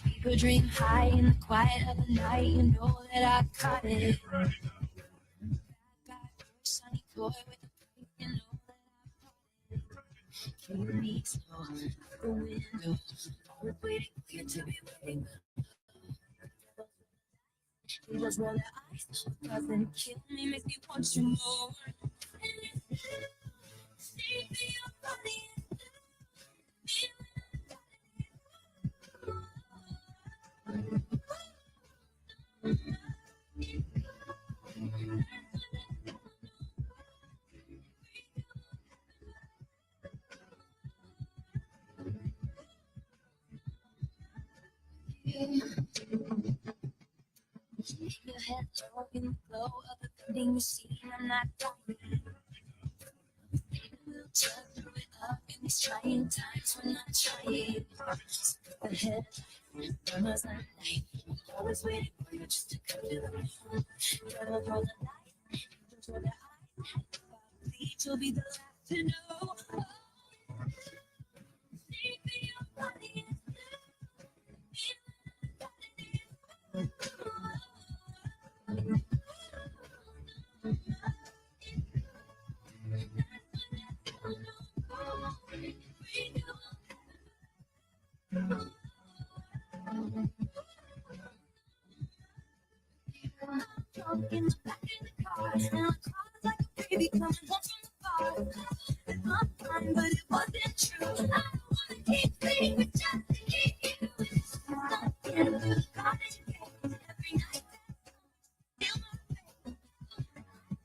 People dream high in the quiet of the night. You know that I caught it. Sunny toy with a pink, you know that I caught it. Keep me slow out the window. Always waiting for you to be waiting. Just roll your eyes, doesn't kill me, makes me want you more. Stay for your body. Your head low in the glow of the building you see. I'm not dying. We'll turn through it up in these trying times. We're not trying. Ahead, numbers on night. Always waiting for you just to come to the room. Gotta roll the light. Just roll the eye. Please, you'll be the last to know. Stay for your body. In the back of the car, and I cried like a baby coming home from the bar. I'm fine, but it wasn't true. I don't wanna keep playing with just to keep you. I'm in the cottage every night. Feel my face,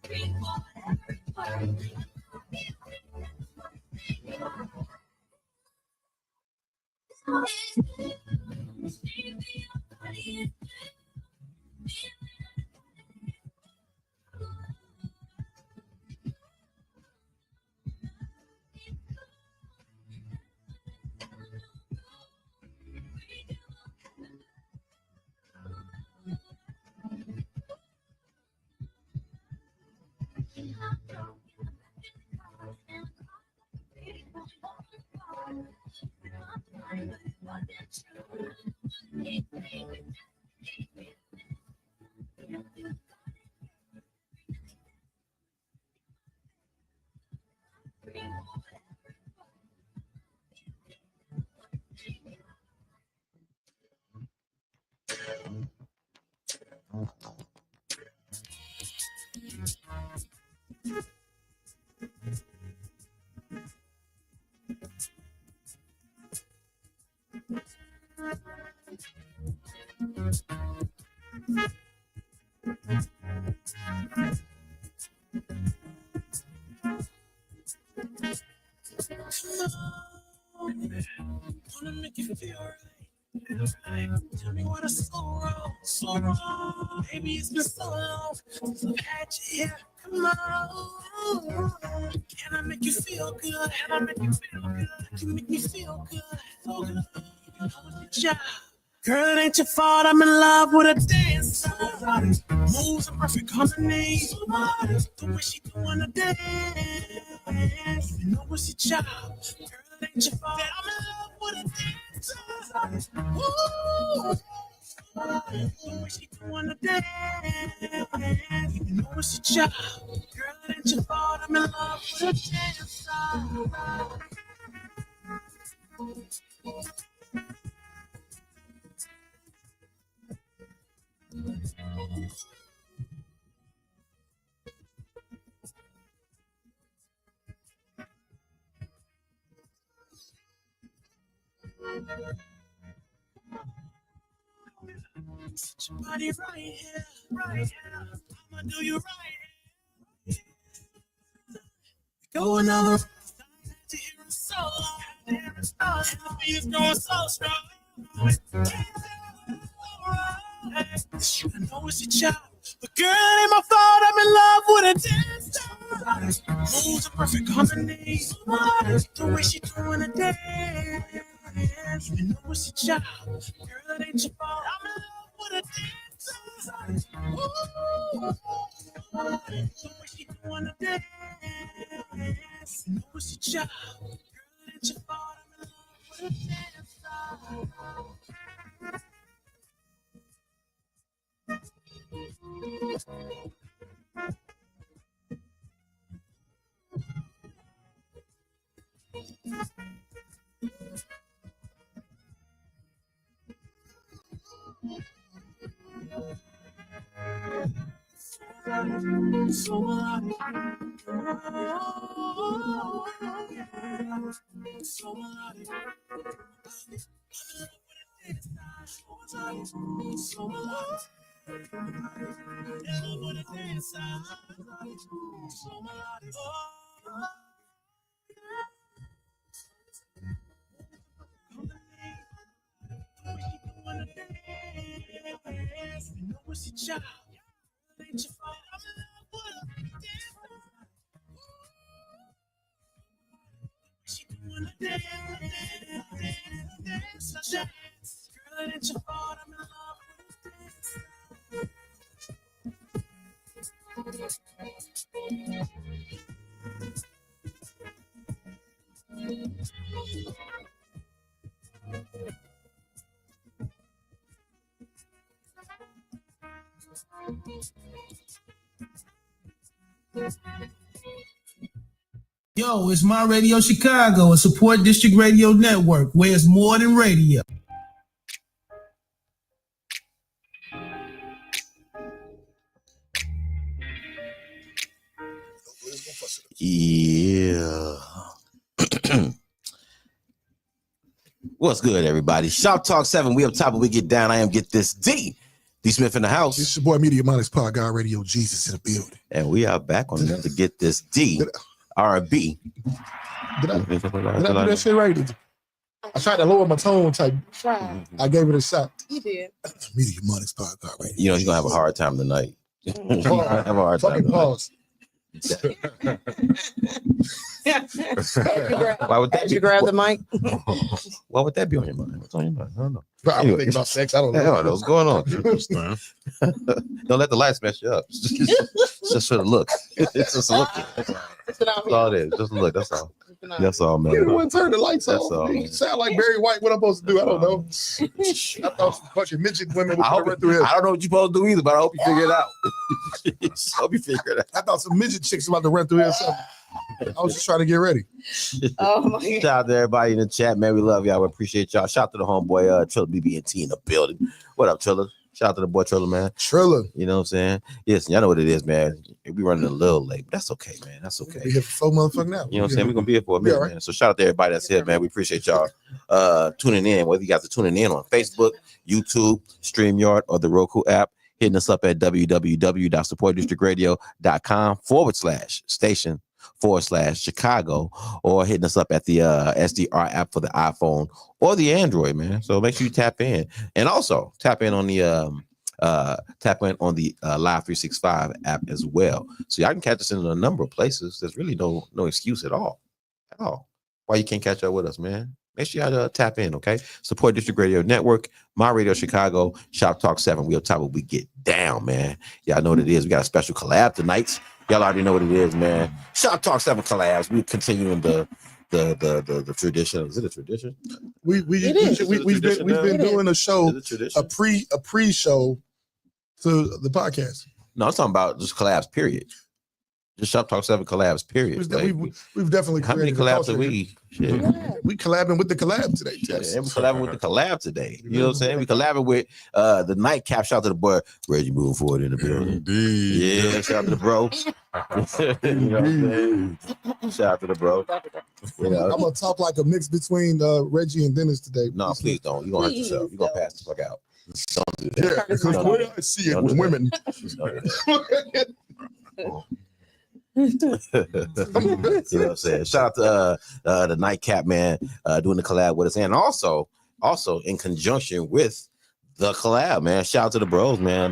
drink whatever it's worth. Stay with your body. Wanna make you feel right. Tell me what is so wrong. Baby, it's been so long since I've had you here. Come on, can I make you feel good? Can I make you feel good? Can you make me feel good? So good. How was your job? Girl, it ain't your fault. I'm in love with a dancer. Moves in perfect harmony. The way she doing the dance. You know what's your job? Girl, it ain't your fault. I'm in love with a dancer. Ooh. The way she doing the dance. You know what's your job? Girl, it ain't your fault. I'm in love with a dancer. Set your body right here, right here. I'ma do you right here. Go another to hear him solo. The beat is going so strong. I know it's your job, but girl, it ain't my fault. I'm in love with a dancer. Moves in perfect harmony. The way she doing the dance. You know it's your job, girl, it ain't your fault. I'm in love with a dancer. Ooh. The way she doing the dance. You know it's your job, girl, it ain't your fault. I'm in love. So melodic. So melodic. So melodic. Yo, it's My Radio Chicago, a support district radio network where it's more than radio. Yeah. What's good, everybody? Shop Talk 7. We up top and we get down. I am Get This D. D Smith in the house. It's your boy Media Monix Pod God Radio Jesus in the building. And we are back on the Get This D R&B. Did I do that shit right? I tried to lower my tone type. I gave it a shot. You did. Media Monix Pod God Radio. You know, you're going to have a hard time tonight. Have a hard time tonight. Pause. Why would that Did be? you grab the mic? Why would that be on your mind? What's on your mind? I don't know. I'm Anyway. thinking about sex. I don't I know. don't know what's going on. Don't let the lights mess you up. It's just for the look. It's just a look. That's all it is. Just a look. That's all. That's all, man. You the one turn the lights That's off. all, You man. sound like Barry White. What I'm supposed to do? I don't know. I thought some bunch of midget women would I run through here. don't know what you're supposed to do either, but I hope you figure it out. Hope you figure it out. I thought some midget chicks about to run through here or something. I was just trying to get ready. Oh my Shout God. out to everybody in the chat, man. We love y'all. We appreciate y'all. Shout out to the homeboy, Triller BB&T in the building. What up, Triller? Shout out to the boy Triller, man. Triller. You know what I'm saying? Yes, y'all know what it is, man. We running a little late, but that's okay, man. That's okay. Be here for 4 motherfuckers now. You know what I'm saying? We're gonna be here for a minute, all right. man. So shout out to everybody that's here, man. We appreciate y'all tuning in, whether you guys are tuning in on Facebook, YouTube, StreamYard, or the Roku app, hitting us up at www.supportdistrictradio.com/station/Chicago, or hitting us up at the SDR app for the iPhone or the Android, man. So make sure you tap in, and also tap in on the Live 365 app as well. So y'all can catch us in a number of places. There's really no excuse at all why you can't catch up with us, man. Make sure y'all tap in, okay? Support District Radio Network, My Radio Chicago, Shop Talk 7. We up top of we get down, man. Y'all know what it is. We got a special collab tonight. Y'all already know what it is, man. Shop Talk 7 collabs. We continuing the tradition. Is it a tradition? We've Is it a been tradition doing a show, Is it a tradition? a pre-show to the podcast. No, I'm talking about just collabs, period. Just Shop Talk 7 collabs, period. Like, We've definitely how many created a collabs culture have here. we? Shit. We collabing with the collab today. Yes. Yeah, we collabing with the collab today. You know what I'm saying? We collabing with the nightcap. Shout out to the boy Reggie moving forward in the building. Indeed. Yeah, shout out to the bro. You know what I'm saying? Shout out to the bro. You know? I'm gonna talk like a mix between Reggie and Dennis today. No, please don't. You're gonna hurt yourself. You're gonna pass the fuck out. Don't do that. Yeah, because the way I see it Don't with do that. women. You know what I'm saying? Shout out to the nightcap, man, doing the collab with us, and also in conjunction with the collab, man. Shout out to the bros, man.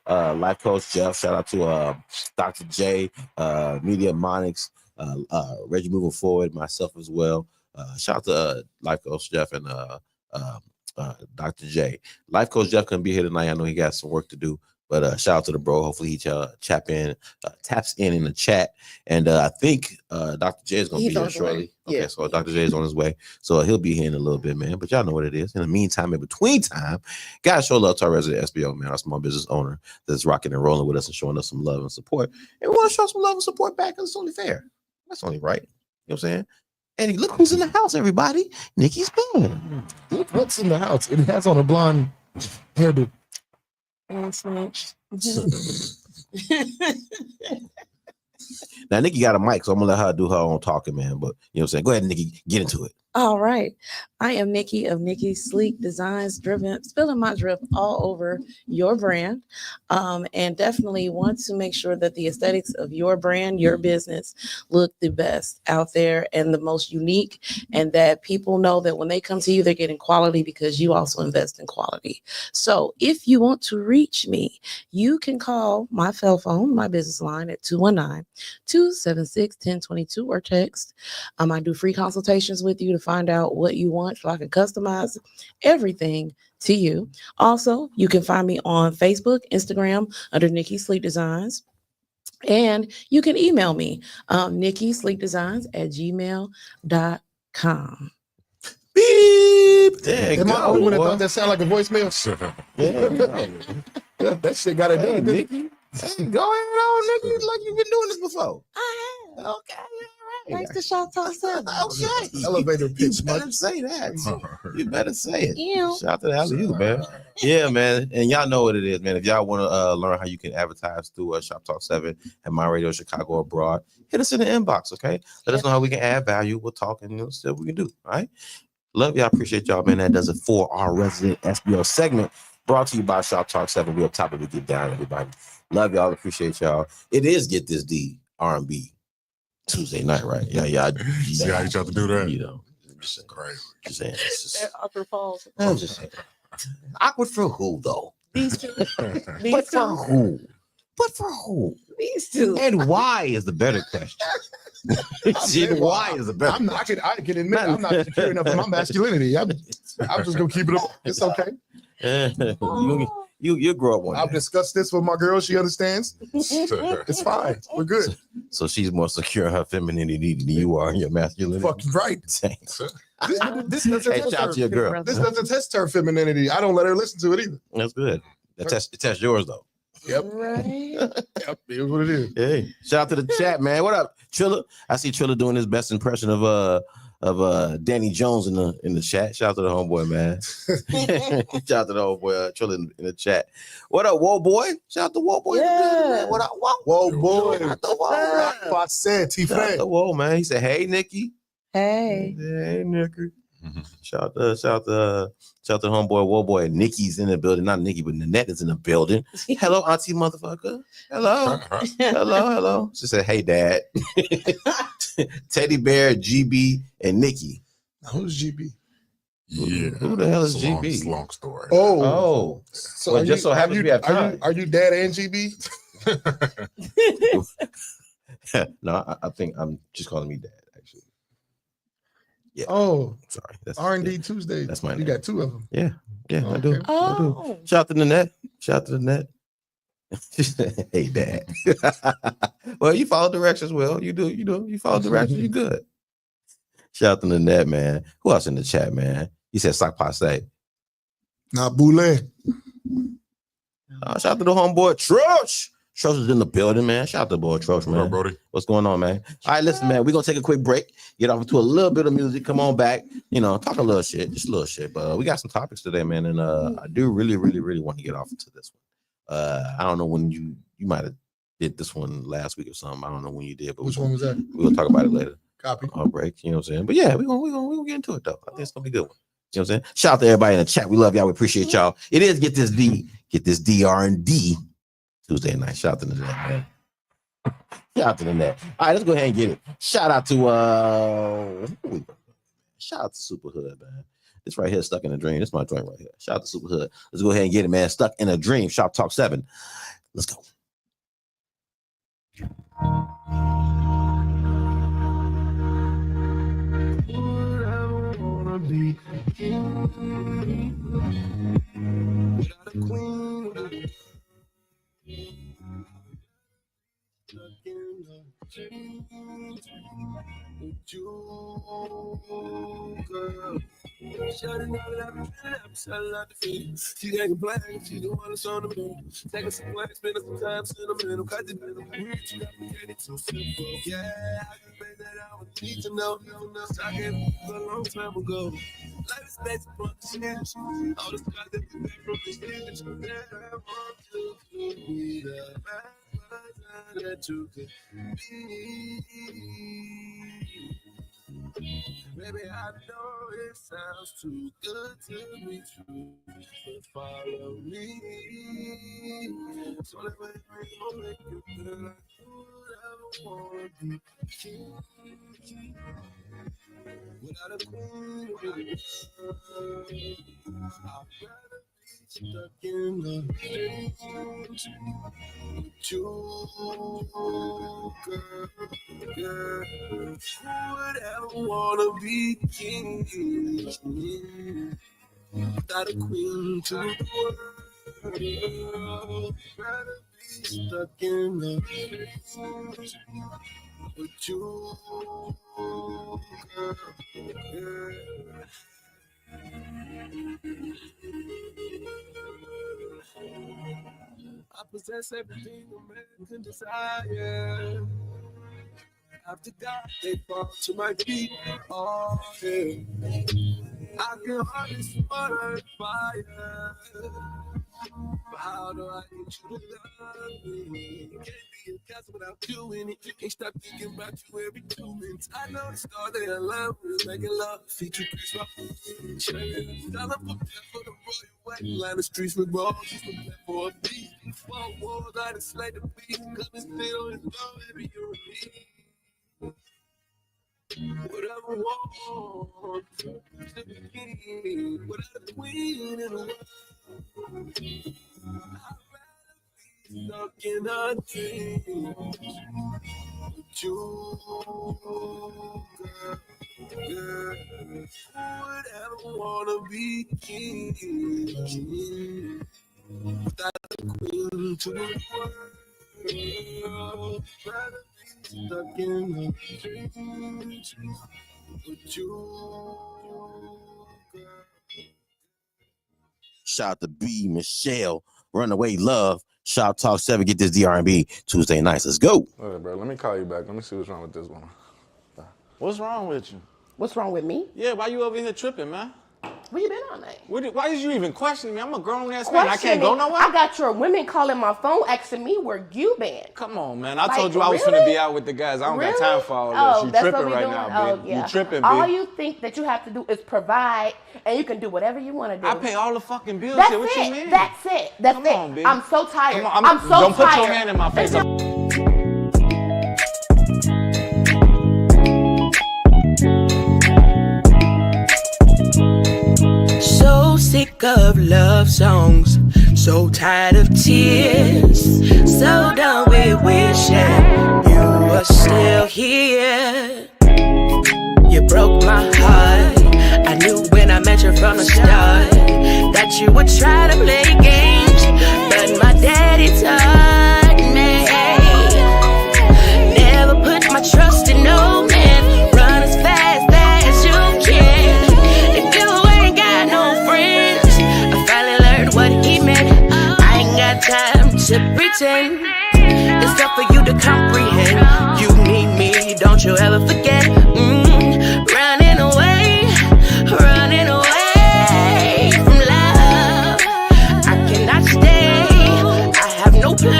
Life Coach Jeff. Shout out to Dr. J, Media Monix, Reggie moving forward, myself as well. Shout out to Life Coach Jeff and Dr. J. Life Coach Jeff couldn't be here tonight. I know he got some work to do. But shout out to the bro. Hopefully he taps in the chat. And I think Dr. J is going to be here shortly. Okay, Yeah. so Dr. J is on his way. So he'll be here in a little bit, man. But y'all know what it is. In the meantime, in between time, gotta show love to our resident SBO, man, our small business owner that's rocking and rolling with us and showing us some love and support. And we want to show some love and support back because it's only fair. That's only right. You know what I'm saying? And look who's in the house, everybody. Nikki's been. What's in the house? It has on a blonde hairdo. Now, Nikki got a mic, so I'm gonna let her do her own talking, man. But you know what I'm saying? Go ahead, Nikki, get into it. All right. I am Nikki of Nikki Sleek Designs, spilling my drip all over your brand. And definitely want to make sure that the aesthetics of your brand, your business, look the best out there and the most unique, and that people know that when they come to you, they're getting quality because you also invest in quality. So if you want to reach me, you can call my cell phone, my business line at 219-276-1022 or text. I do free consultations with you to find out what you want so I can customize everything to you. Also, you can find me on Facebook, Instagram under Nikki Sleek Designs. And you can email me, nikkisleekdesigns@gmail.com. Beep. There you Am I the only one that go. thought that sound like a voicemail? Yeah, that shit got it Hey, done, didn't it? Nikki. Hey, go ahead on, Nikki. Like you've been doing this before. I have. Okay, all right. Thanks to Shoptalk 7. Okay. Elevator You pitch, better much. say that. You better say it. Ew. Shout out to the alley man. Yeah, man. And y'all know what it is, man. If y'all want to learn how you can advertise through Shop Talk 7 and My Radio Chicago Abroad, hit us in the inbox, okay? Let us know how we can add value. We'll talk and see what we can do, all right? Love y'all. Appreciate y'all, man. That does it for our resident SBO segment brought to you by Shop Talk 7. We up top of it. Get down, everybody. Love y'all. Appreciate y'all. It is Get This D R&B Tuesday night, right? Yeah. See how you try to do that? You know, It's crazy. just saying. It's just, Awkward falls. I'm just saying. Awkward for who, though? These two. But These for two. who? But for who? These two. And why is the better question. See, why is the better? I can admit I'm not secure enough of my masculinity. I'm just gonna keep it up. It's okay. You'll grow up one day. I've discussed this with my girl. She understands. It's fine. We're good. So she's more secure in her femininity than you are in your masculinity. Fucking right. Thanks. This doesn't Hey, test shout out to your her. girl. This doesn't test her femininity. I don't let her listen to it either. That's good. It tests yours though. Yep. Right. Yep. It is what it is. Hey, shout out to the chat, man. What up, Trilla? I see Trilla doing his best impression of Danny Jones in the chat. Shout out to the homeboy, man. Shout out to the homeboy Trilla in the chat. What up, Whoa Boy? Shout out to Whoa Boy. Yeah. What up, Whoa? Whoa, boy. Shout out to Whoa. I said, Shout out to Whoa, man. He said, "Hey, Nikki." Hey. Hey, Nikki. Shout out to homeboy, Whoa Boy. Nikki's in the building. Not Nikki, but Nanette is in the building. Hello, auntie motherfucker. Hello. She said, "Hey, Dad." Teddy Bear, GB, and Nikki. Who's GB? Yeah. Who the hell is It's GB? It's a long story. Oh. So Well, just so happens we have time. Are you Dad and GB? No, I think I'm just calling me Dad, actually. Yeah. Oh, Sorry. That's R&D Tuesday. That's my You name. got two of them. Yeah, I Okay. do. I do. Oh. Shout out to Nanette. Hey, Dad. Well, you follow directions well. You do. You follow directions. You good. Shout out to Nanette, man. Who else in the chat, man? He said sock passe. Not boule. Shout out to the homeboy Trosh. Trosh is in the building, man. Shout out to the boy Trosh, What up, man. Brody? What's going on, man? All right, listen, man. We're gonna take a quick break, get off into a little bit of music. Come on back, talk a little shit, just a little shit. But we got some topics today, man, and I do really want to get off into this one. I don't know when you might have did this one last week or something. I don't know when you did, but Which one was that? we'll talk about it later. Copy. On break, you know what I'm saying? But yeah, we're gonna get into it though. I think it's gonna be a good one. You know what I'm saying? Shout out to everybody in the chat. We love y'all. We appreciate y'all. It is Get This DR&D Tuesday night. Shout out to the net, man. Shout out to the net. All right, let's go ahead and get it. Shout out to Super Hood, man. This right here, Stuck in a Dream. This is my joint right here. Shout out to Super Hood. Let's go ahead and get it, man. Stuck in a Dream. Shop Talk 7. Let's go. Be without a queen, with you, girl. Shutting out that I'm selling out the feet. She ain't black, she the one that's on the move. Taking some black, spending some time sentimental. Cut the middle, she got me getting too simple. Yeah, I can make that I would need to know. I gave a long time ago. Life is based upon the snaps. All the stuff that we made from the stage. That I want to be the man. that you could be. Baby, I know it sounds too good to be true, but follow me. So let me make you feel like you ever wanna be king. Without a queen, I'd rather be stuck in the dreams with you, girl. Girl, who would ever wanna be king without a queen to the world? Rather be stuck in the dreams with you, girl. Girl. I possess everything a man can desire. After God, they fall to my feet. Oh, yeah. I can hardly smother fire. But how do I get you to love me? Can't be a castle without you in it. Can't stop thinking about you every 2 minutes. I know the star that I love is making love. Feature Chris Rock. Dollar for the royal white line of streets with balls. Just for that for a beat. 4 walls, I just like the beat. Cause it's still is love, baby, you and me. Whatever want to begin, without a queen in the world, I'd rather be stuck in a dream with you, girl. Girl, who would ever wanna be king without a queen to the world? Rather stuck in the dreams with you, girl. Shout out to B, Michelle, Runaway Love, Shoptalk 7, get this DRB Tuesday nights. Let's go. All right, bro, let me call you back. Let me see what's wrong with this one. What's wrong with you? What's wrong with me? Yeah, why you over here tripping, man? Where you been all night? Why did you even question me? I'm a grown-ass man. I can't go nowhere? I got your women calling my phone asking me where you been. Come on, man. I Like, told you I was really? finna be out with the guys. I don't got time for all this. You that's tripping what we right doing? now, Oh, bitch. yeah. You tripping, All bitch. you think that you have to do is provide, and you can do whatever you want to do. I pay all the fucking bills That's here. What it. you mean? That's it. That's Come it. on, bitch. I'm so tired. Come on, I'm so don't tired. put your hand in my face. So sick of love songs, so tired of tears, so done with wishing you were still here. You broke my heart. I knew when I met you from the start that you would try to play games, but my daddy taught me never put my trust in no man. Run as fast as you can. If you ain't got no friends, I finally learned what he meant. I ain't got time to pretend. It's tough for you to comprehend. You need me, don't you ever forget. Running away from love. I cannot stay. I have no place.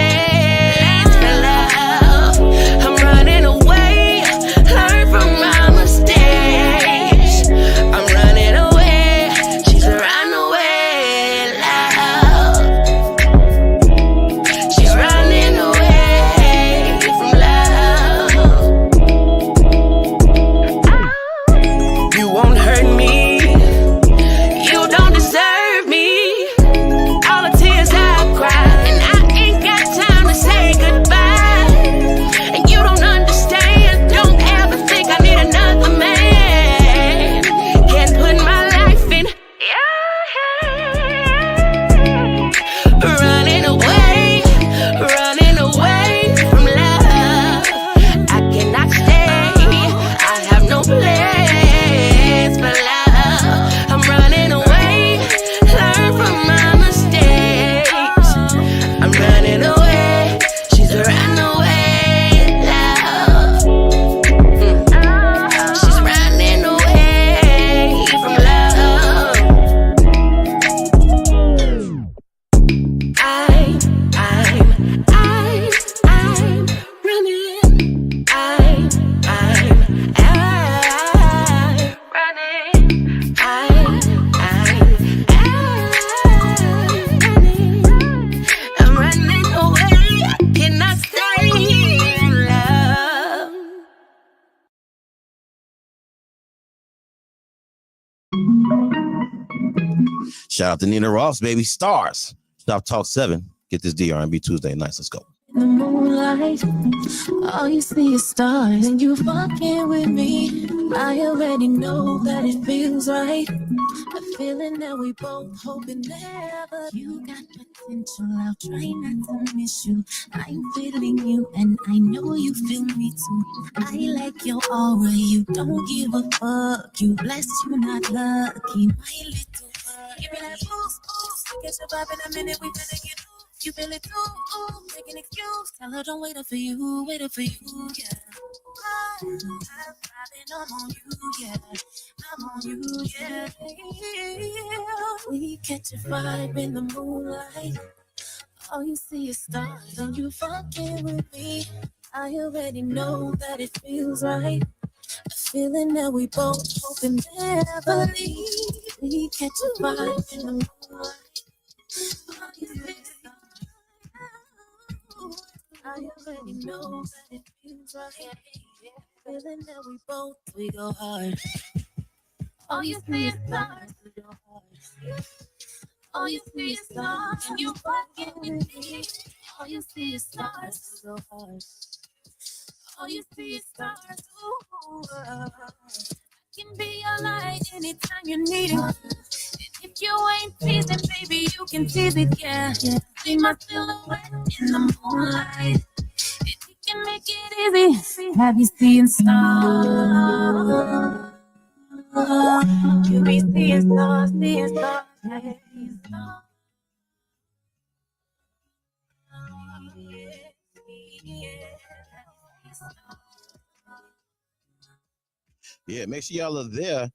Shout out to Nina Ross, baby. Stars. Shoptalk 7. Get this DRB Tuesday nights. Let's go. In the moonlight, all you see is stars, and you fucking with me. I already know that it feels right. A feeling that we both hoping never. You got potential, I'll try not to miss you. I'm feeling you, and I know you feel me too. I like your aura, you don't give a fuck. You blessed, you not lucky, my little bird. Give me that boost, boost. Get your vibe in a minute, we finna get loose. You feel it too, ooh, make an excuse. Tell her don't wait up for you, yeah. I'm on you, yeah. I'm on you, yeah. We catch a vibe in the moonlight. All you see is stars, and you fucking with me. I already know that it feels right. A feeling that we both hope and never leave. We catch a vibe in the moonlight. All you see is stars. I already know that it feels right. Feeling that we go hard. All you see is stars. We go hard. All you see is stars. And you fucking with me. All you see is stars. We go hard. All you see is stars. Ooh, I can be your light anytime you need it. If you ain't teasing, baby, you can tease it, yeah. See my silhouette in the moonlight. If you can make it easy, have you seeing stars? You be seeing stars, yeah. Yeah, make sure y'all are there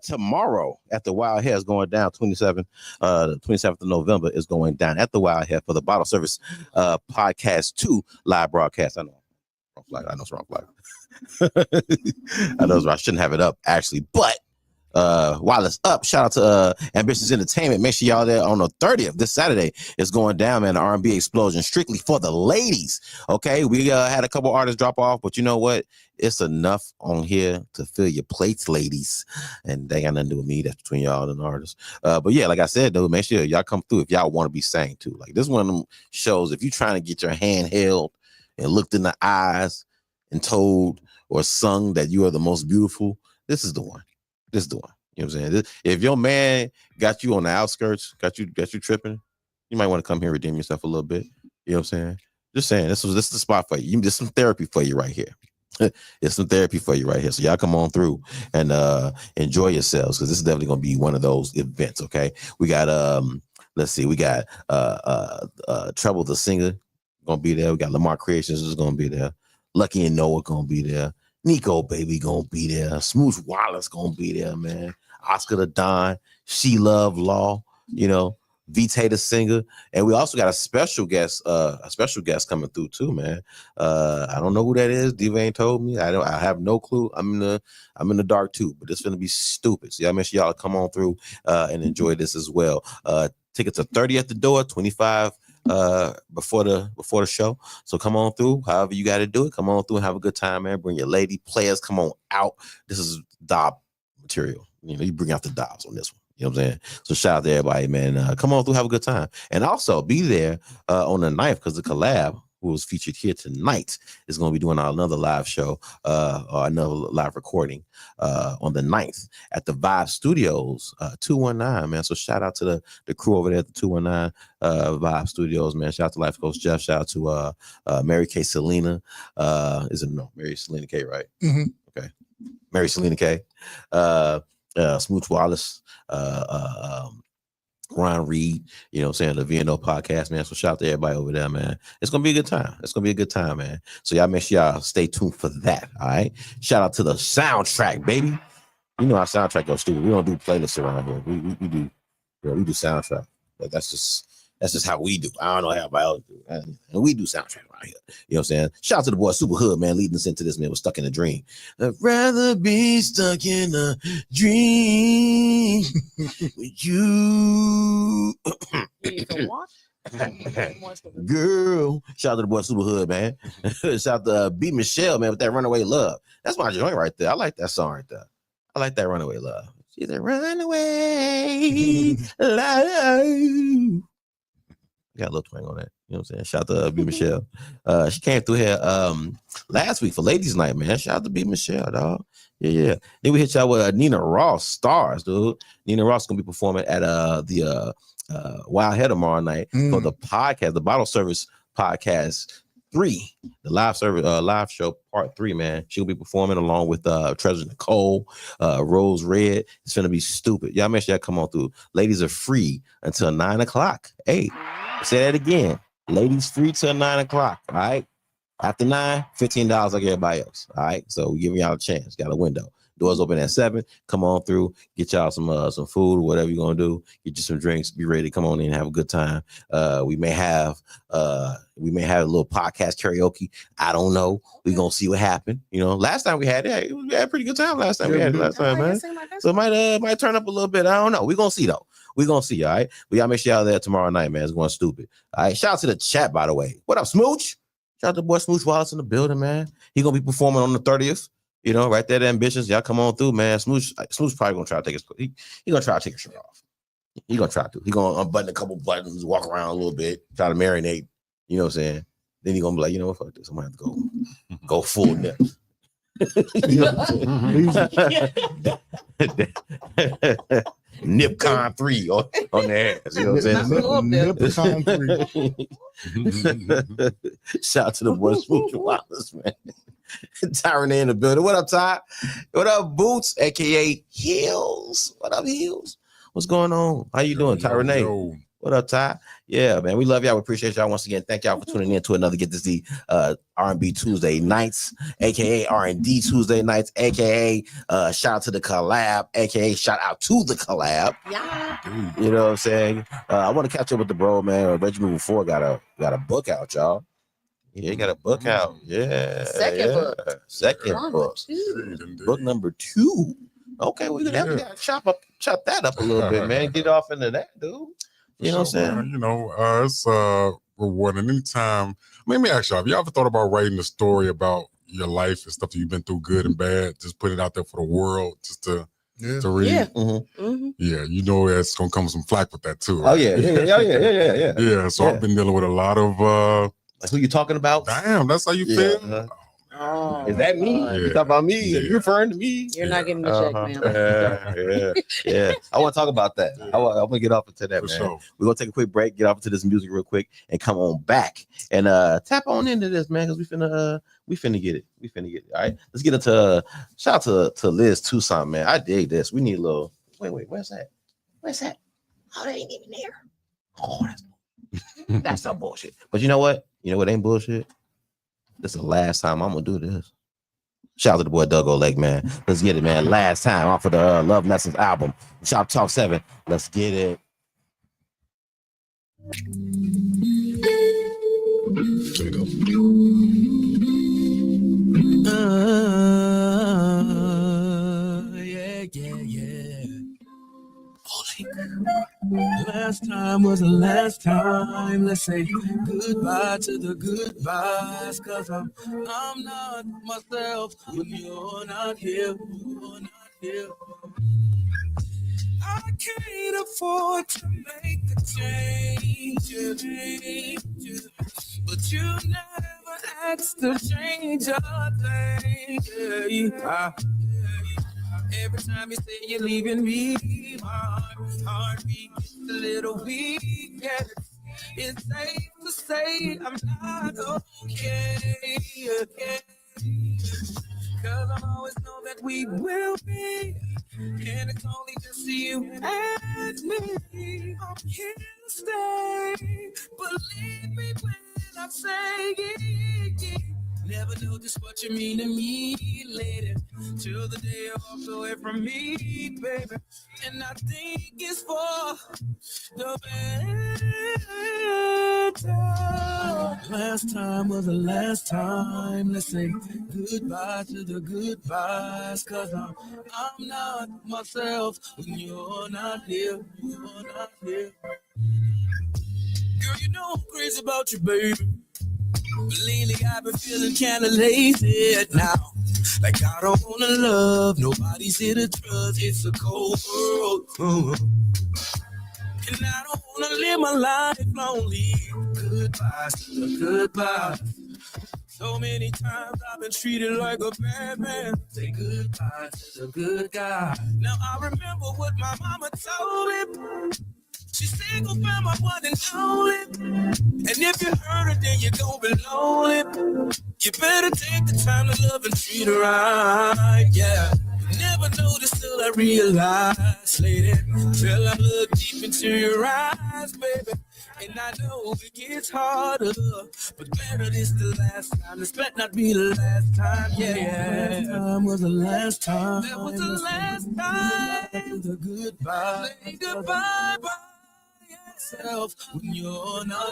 tomorrow at the Wild Hair is going down. 27th of November is going down at the Wild Hair for the Bottle Service Podcast 2 live broadcast. I know it's wrong flag. I know I shouldn't have it up actually, but while it's up, shout out to Ambitious Entertainment. Make sure y'all there on the 30th. This Saturday is going down, man. The R&B explosion strictly for the ladies. Okay, we had a couple artists drop off, but you know what? It's enough on here to fill your plates, ladies. And they got nothing to do with me. That's between y'all and the artists. But yeah, like I said, though, make sure y'all come through if y'all want to be sang too. Like this one of them shows, if you're trying to get your hand held and looked in the eyes and told or sung that you are the most beautiful, this is the one. This is the one. You know what I'm saying? If your man got you on the outskirts, got you tripping, you might want to come here and redeem yourself a little bit. You know what I'm saying? Just saying, this is the spot for you. There's some therapy for you right here. It's some therapy for you right here. So y'all come on through and enjoy yourselves, because this is definitely gonna be one of those events. Okay, we got let's see, we got Trouble the Singer gonna be there. We got Lamar Creations is gonna be there. Lucky and Noah gonna be there. Nico Baby gonna be there. Smooth Wallace gonna be there, man. Oscar the Don, She Love Law, you know, Vitae the Singer, and we also got a special guest coming through too, man. I don't know who that is. Diva ain't told me. I have no clue. I'm in the dark too, but it's gonna be stupid. So y'all make sure y'all come on through and enjoy this as well. Tickets are $30 at the door, $25 before the show. So come on through. However you got to do it, come on through and have a good time, man. Bring your lady players. Come on out. This is Dob material. You know, you bring out the Dobbs on this one. You know what I'm saying? So shout out to everybody, man. Come on through, have a good time. And also be there on the 9th, because the collab, who was featured here tonight, is going to be doing another live show or another live recording on the 9th at the Vibe Studios, 219, man. So shout out to the crew over there at the 219 Vibe Studios, man. Shout out to Life Coach Jeff. Shout out to Mary Kay Selena. Mary Selena K, right? Mm-hmm. Okay. Mary Selena K. Smooth Wallace. Ron Reed, you know what I'm saying, the VNO podcast, man. So shout out to everybody over there, man. It's gonna be a good time. It's gonna be a good time, man. So y'all make sure y'all stay tuned for that. All right. Shout out to the soundtrack, baby. You know our soundtrack goes stupid. We don't do playlists around here. We do soundtrack. But that's just how we do. I don't know how everybody else do. And we do soundtrack around here. You know what I'm saying? Shout out to the boy Super Hood, man, leading us into this, man. Was Stuck in a Dream. I'd rather be stuck in a dream with you. Girl. Shout out to the boy Super Hood, man. Shout out to B. Michelle, man, with that Runaway Love. That's my joint right there. I like that song right there. I like that Runaway Love. She's a runaway. be like. Got a little twang on that. You know what I'm saying? Shout out to B. Michelle. She came through here last week for Ladies Night, man. Shout out to B. Michelle, dog. Yeah. Then we hit y'all with Nina Ross Stars, dude. Nina Ross gonna be performing at the Wild Head tomorrow night for the podcast, the Bottle Service Podcast 3, the live show part 3, man. She'll be performing along with Treasure Nicole, Rose Red. It's gonna be stupid. Y'all make sure y'all come on through. Ladies are free until 9 o'clock. Hey, say that again. Ladies free till 9 o'clock. All right. After 9, $15 like everybody else. All right. So we giving y'all a chance. Got a window. Doors open at 7. Come on through. Get y'all some food or whatever you're gonna do. Get you some drinks. Be ready to come on in and have a good time. We may have a little podcast karaoke. I don't know. We're gonna see what happened. You know, last time we had it, we had a pretty good time last time. Man. So it might turn up a little bit. I don't know. We're gonna see though. We're gonna see, all right? But y'all make sure y'all there tomorrow night, man. It's going stupid. All right. Shout out to the chat, by the way. What up, Smooch? Shout out to boy Smooch Wallace in the building, man. He gonna be performing on the 30th. You know, right there, the Ambitions. Y'all come on through, man. Smooch probably gonna try to take his. He gonna try to take a shirt off. He gonna try to. He gonna unbutton a couple buttons, walk around a little bit, try to marinate. You know what I'm saying? Then he gonna be like, you know what, fuck this. I'm gonna have to go full nip. You know what I'm saying? Nipcon 3 on the ass. You know what I'm saying? Nipcon 3. Shout out to the boy Smooch Wallace, man. Tyron in the building. What up, Ty? What up, Boots, aka Heels? What up, Heels? What's going on? How you doing, Tyron? What up, Ty? Yeah, man, we love y'all. We appreciate y'all once again. Thank y'all for tuning in to another Get This D R&B Tuesday nights, aka R&D Tuesday nights, aka shout out to the collab, aka shout out to the collab. Yeah. You know what I'm saying? I want to catch up with the bro, man. Reggie Moving Forward got a book out, y'all. Yeah, he got a book out. Yeah. Second book. Second book. Book number 2. Okay, we gotta chop that up a little bit, man. Get off into that, dude. You know what I'm saying? Man, you know, it's rewarding anytime. Let me ask y'all, have you ever thought about writing a story about your life and stuff that you've been through, good and bad? Just put it out there for the world, just to read. Yeah. Yeah, you know that's gonna come some flack with that too. Right? Oh yeah. Yeah. So I've been dealing with a lot of who you talking about? Damn, that's how you feel. Oh, is that me? You talking about me? Yeah. You referring to me? You're not getting the check, man. Yeah. I want to talk about that. I'm gonna get off into that, For man. sure. We're gonna take a quick break, get off into this music real quick, and come on back and tap on into this, man, because we finna get it. All right, let's get into shout out to Liz Tucson, man. I dig this. We need a little. Wait, where's that? Oh, they ain't even there. Oh, that's some bullshit. But you know what? You know what ain't bullshit? This is the last time I'm gonna do this. Shout out to the boy Doug Oleg, man. Let's get it, man. Last time off of the Love Lessons album, Shoptalk 7. Let's get it. Here we go. Yeah. Last time was the last time. Let's say goodbye to the goodbyes, cause I'm not myself when you're not here. I can't afford to make a change, but you never asked to change a thing. Every time you say you're leaving me, my heart beats a little weak. Yeah. It's safe to say I'm not okay. Cause I always know that we will be. And it's only just you and me. I'm here to stay. Believe me when I say it. Never know just what you mean to me later. Till the day you walk away from me, baby. And I think it's for the better. Last time was the last time. Let's say goodbye to the goodbyes. Cause I'm not myself when you're not here. Girl, you know I'm crazy about you, baby. But lately I've been feeling kind of lazy now. Like I don't wanna love, nobody's here to trust. It's a cold world. And I don't wanna live my life lonely. Goodbye, goodbye. So many times I've been treated like a bad man. Say goodbye to the good guy. Now I remember what my mama told me. She said go find my one and only. And if you hurt her, then you're gonna be lonely. You better take the time to love and treat her right, yeah. Never noticed till I realized, lady, till I look deep into your eyes, baby. And I know it gets harder, but better this the last time. This better not be the last time, yeah. Last time was the last time. That was the last time. The goodbye, say goodbye, bye. Yourself when you're not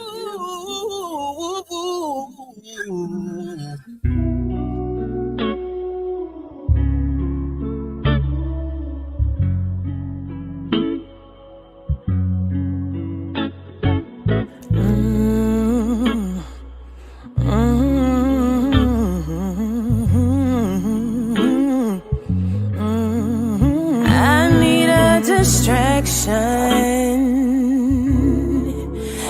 I need a distraction.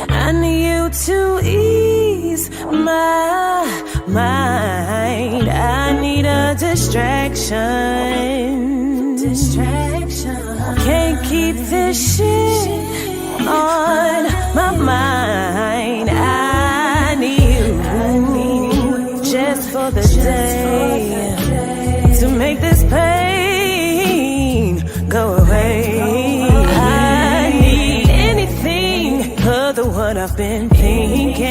I need you to ease my mind. I need a distraction. Can't keep this shit on my mind. I need you just for the day to make this pain go away. I need anything other what I've been thinking.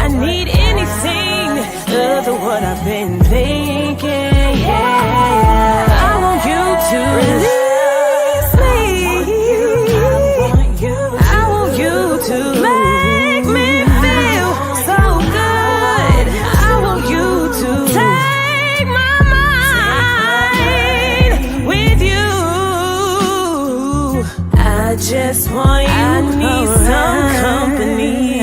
I need anything other what I've been thinking. I want you to release me. I want you to make me feel so good. I want you to take my mind with you. I just want you. I need some company.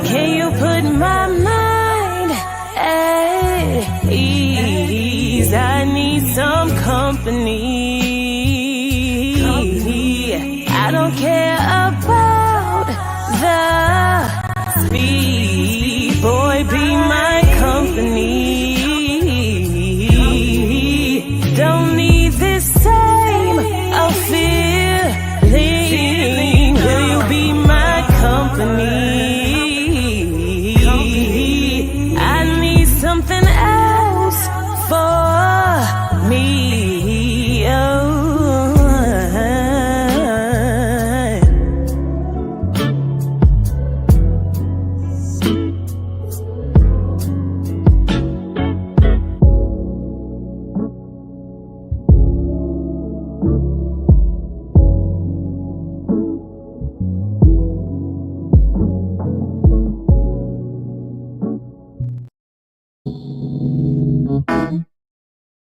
Can you put my mind at ease? I need some company. I don't care about the speed. Boy, be my company. Don't need this same old feeling. Will you be my company? I need something else for me.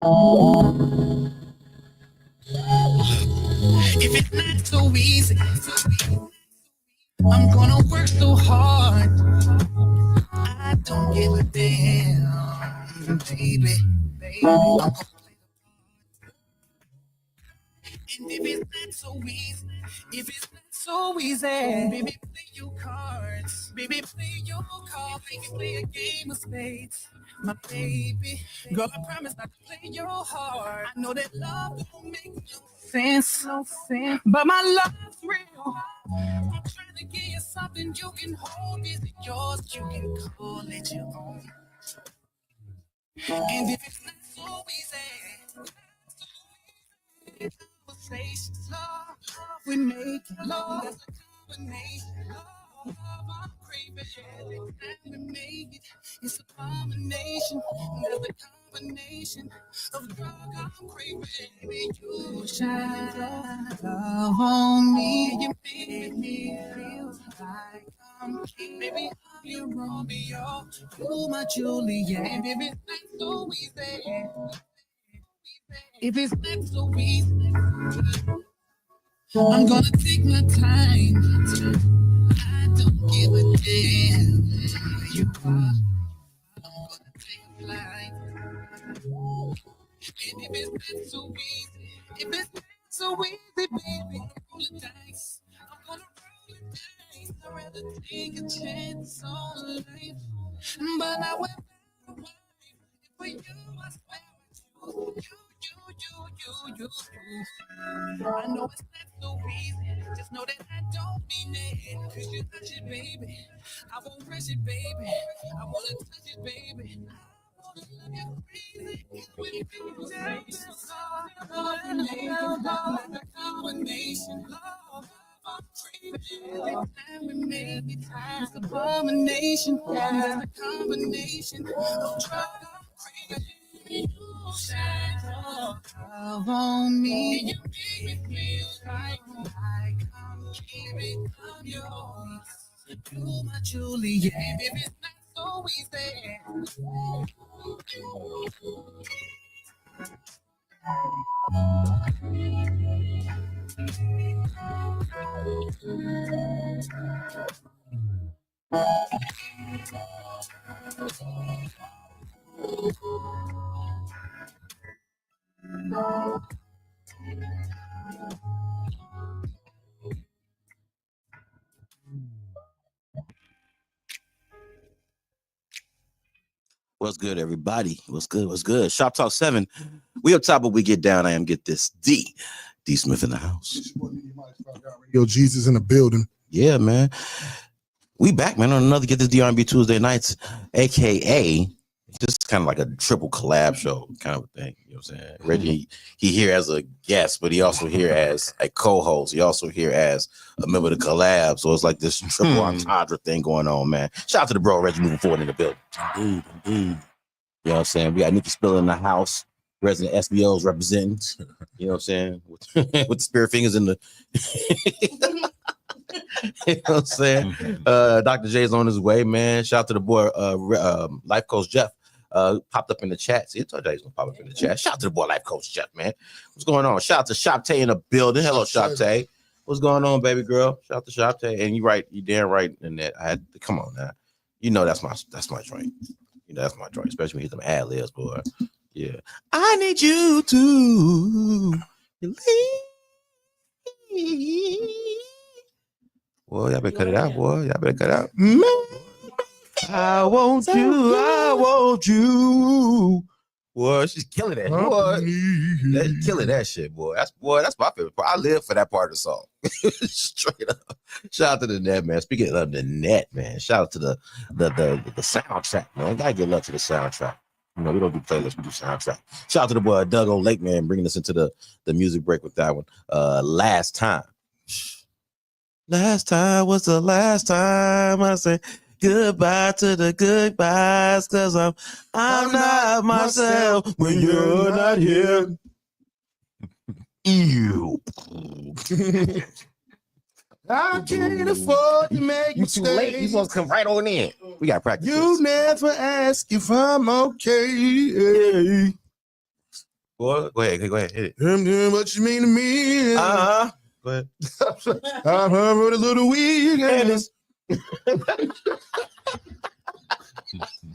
Oh. if it's not so easy. I'm gonna work so hard. I don't give a damn, baby. I'm gonna and if it's not so easy, if it's not so easy, baby, play your cards. Baby, play your cards. Baby, play a game of spades. My baby, girl, I promise not to play your heart. I know that love don't make no sense, but my love's real. I'm trying to give you something you can hold. Is it yours? You can call it your own. And if it's not so easy, conversations, love, we make love. That's a combination. Love, I'm craving. Every time we make it, it's a combination. That's a combination of drug I'm craving. Baby, you shine love on me. You make me feel like I'm king. Baby, I'm your Romeo. You my Juliet. Baby, it's not so easy. If it's not so easy, I'm gonna take my time. I don't give a damn. You are. I'm gonna take a flight. And if it's been so easy, if it's been so easy, baby, roll the dice. I'm gonna roll the dice. I'd rather take a chance on life. But I went back to wife. For you, I swear you. I know it's not so easy. Just know that I don't mean it. Cause you touch it, baby. I won't rush it, baby. I wanna touch it, baby. I wanna love you crazy. With you, combination. Every time we make it, it's a combination. Yeah, it's a combination of drug crazy. You shine love on me. You make me feel like I'm keeping I'm yours. You my Juliet, baby, it's not so easy. What's good, everybody? What's good? What's good? Shop Talk 7. We up top, but we get down. I am Get This D Smith in the house. Yo, Jesus in the building. Yeah, man. We back, man, on another Get This D R&B Tuesday nights, aka just kind of like a triple collab show kind of thing. You know what I'm saying? Reggie, he here as a guest, but he also here as a co-host. He also here as a member of the collab. So it's like this triple entendre thing going on, man. Shout out to the bro Reggie moving forward in the building. Indeed. You know what I'm saying? We got Nikki Spiller in the house, resident SBOs representing. You know what I'm saying? With the spirit fingers in the you know what I'm saying? Dr. J's on his way, man. Shout out to the boy, Life Coach Jeff. Popped up in the chat. See, I told you he's gonna pop up in the chat. Shout out to the boy, Life Coach Jeff, man. What's going on? Shout out to Shoptalk in the building. Hello, Shoptalk. What's going on, baby girl? Shout out to Shoptalk. And you right, you damn right in that. I had to come on now. You know that's my joint. You know that's my joint, especially when you hit them ad libs, boy. Yeah. I need you to believe. Boy, y'all better cut it out, boy. Y'all better cut it out. I want you. Boy, she's killing that. Boy, killing that shit, boy. That's my favorite part. I live for that part of the song. Straight up. Shout out to the net, man. Speaking of the net, man. Shout out to the soundtrack, man. Gotta give love to the soundtrack. You know, we don't do playlists, we do soundtrack. Shout out to the boy Doug O. Lake, man, bringing us into the music break with that one. Last time. Last time was the last time I said goodbye to the goodbyes, cause I'm not myself when you're not here. Ew. I can't afford to make You too late. You supposed to come right on in. We got practice. You never ask if I'm okay. Boy, go ahead. Hit it. What you mean to me? Uh-huh. Go ahead. I'm a little weak.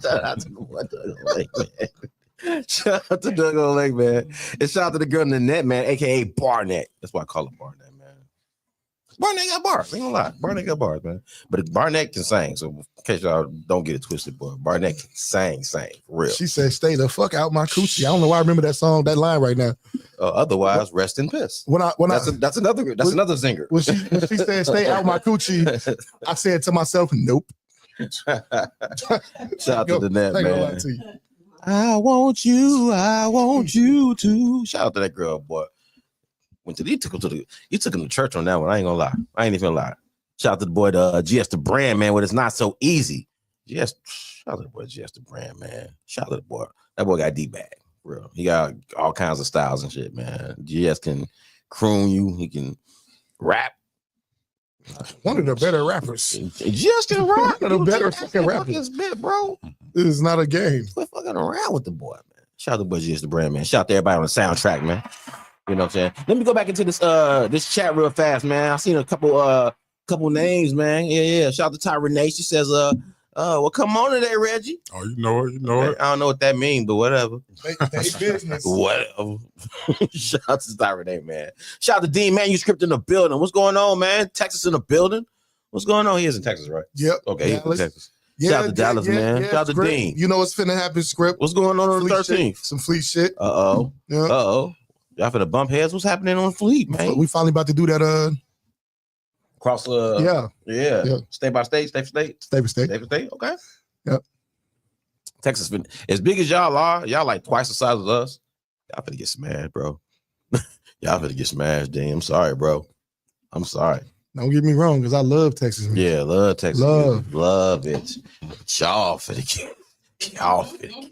Shout out to the boy Doug O. Lake, man. Shout out to Doug O. Lake, man. And shout out to the girl in the net, man, aka Barnett. That's why I call her Barnett, man. Barnett got bars. Ain't gonna lie. Barnett got bars, man. But Barnett can sing. So in case y'all don't get it twisted, boy, Barnett can sing for real. She said, "Stay the fuck out my coochie." I don't know why I remember that song, that line right now. Otherwise, rest in piss. That's another zinger. When she said, "Stay out my coochie," I said to myself, "Nope." Shout out to the net, man. To you. I want you to. Shout out to that girl, boy. You took him to church on that one. I ain't gonna lie. I ain't even gonna lie. Shout out to the boy, GS the brand, man. When it's not so easy. Shout out to the boy, GS the brand, man. Shout out to the boy. That boy got D-bag, real. He got all kinds of styles and shit, man. GS can croon you. He can rap. One of the better rappers. GS can rap. One of the better fucking rappers. Bit, bro. This is not a game. Quit fucking around with the boy, man. Shout out to the boy, GS the brand, man. Shout out to everybody on the soundtrack, man. You know what I'm saying? Let me go back into this chat real fast, man. I seen a couple Couple names, man. Yeah. Shout out to Ty Renee. She says, well, come on today, Reggie. Oh, you know it. I don't know what that means, but whatever. They business. Whatever. Shout out to Ty Renee, man. Shout out to Dean Manuscript in the building. What's going on, man? Texas in the building. What's going on? He is in Texas, right? Yep. Okay, he's in Dallas. Texas. Shout out to Dallas, man. Shout out to Script. Dean. You know what's finna happen, Script. What's going on the Fleet 13th? shit. Some Fleet shit. Uh-oh. Yeah. Uh-oh. Y'all finna bump heads. What's happening on Fleet, man? We finally about to do that. Cross Yeah. State by state, state for state. State for state. State for state. Okay. Yep. Texas been as big as y'all are. Y'all like twice the size of us. Y'all finna get smashed, bro. Y'all finna get smashed, Dean. I'm sorry, bro. I'm sorry. Don't get me wrong, because I love Texas. Man. Yeah, love Texas. Love it. Y'all finna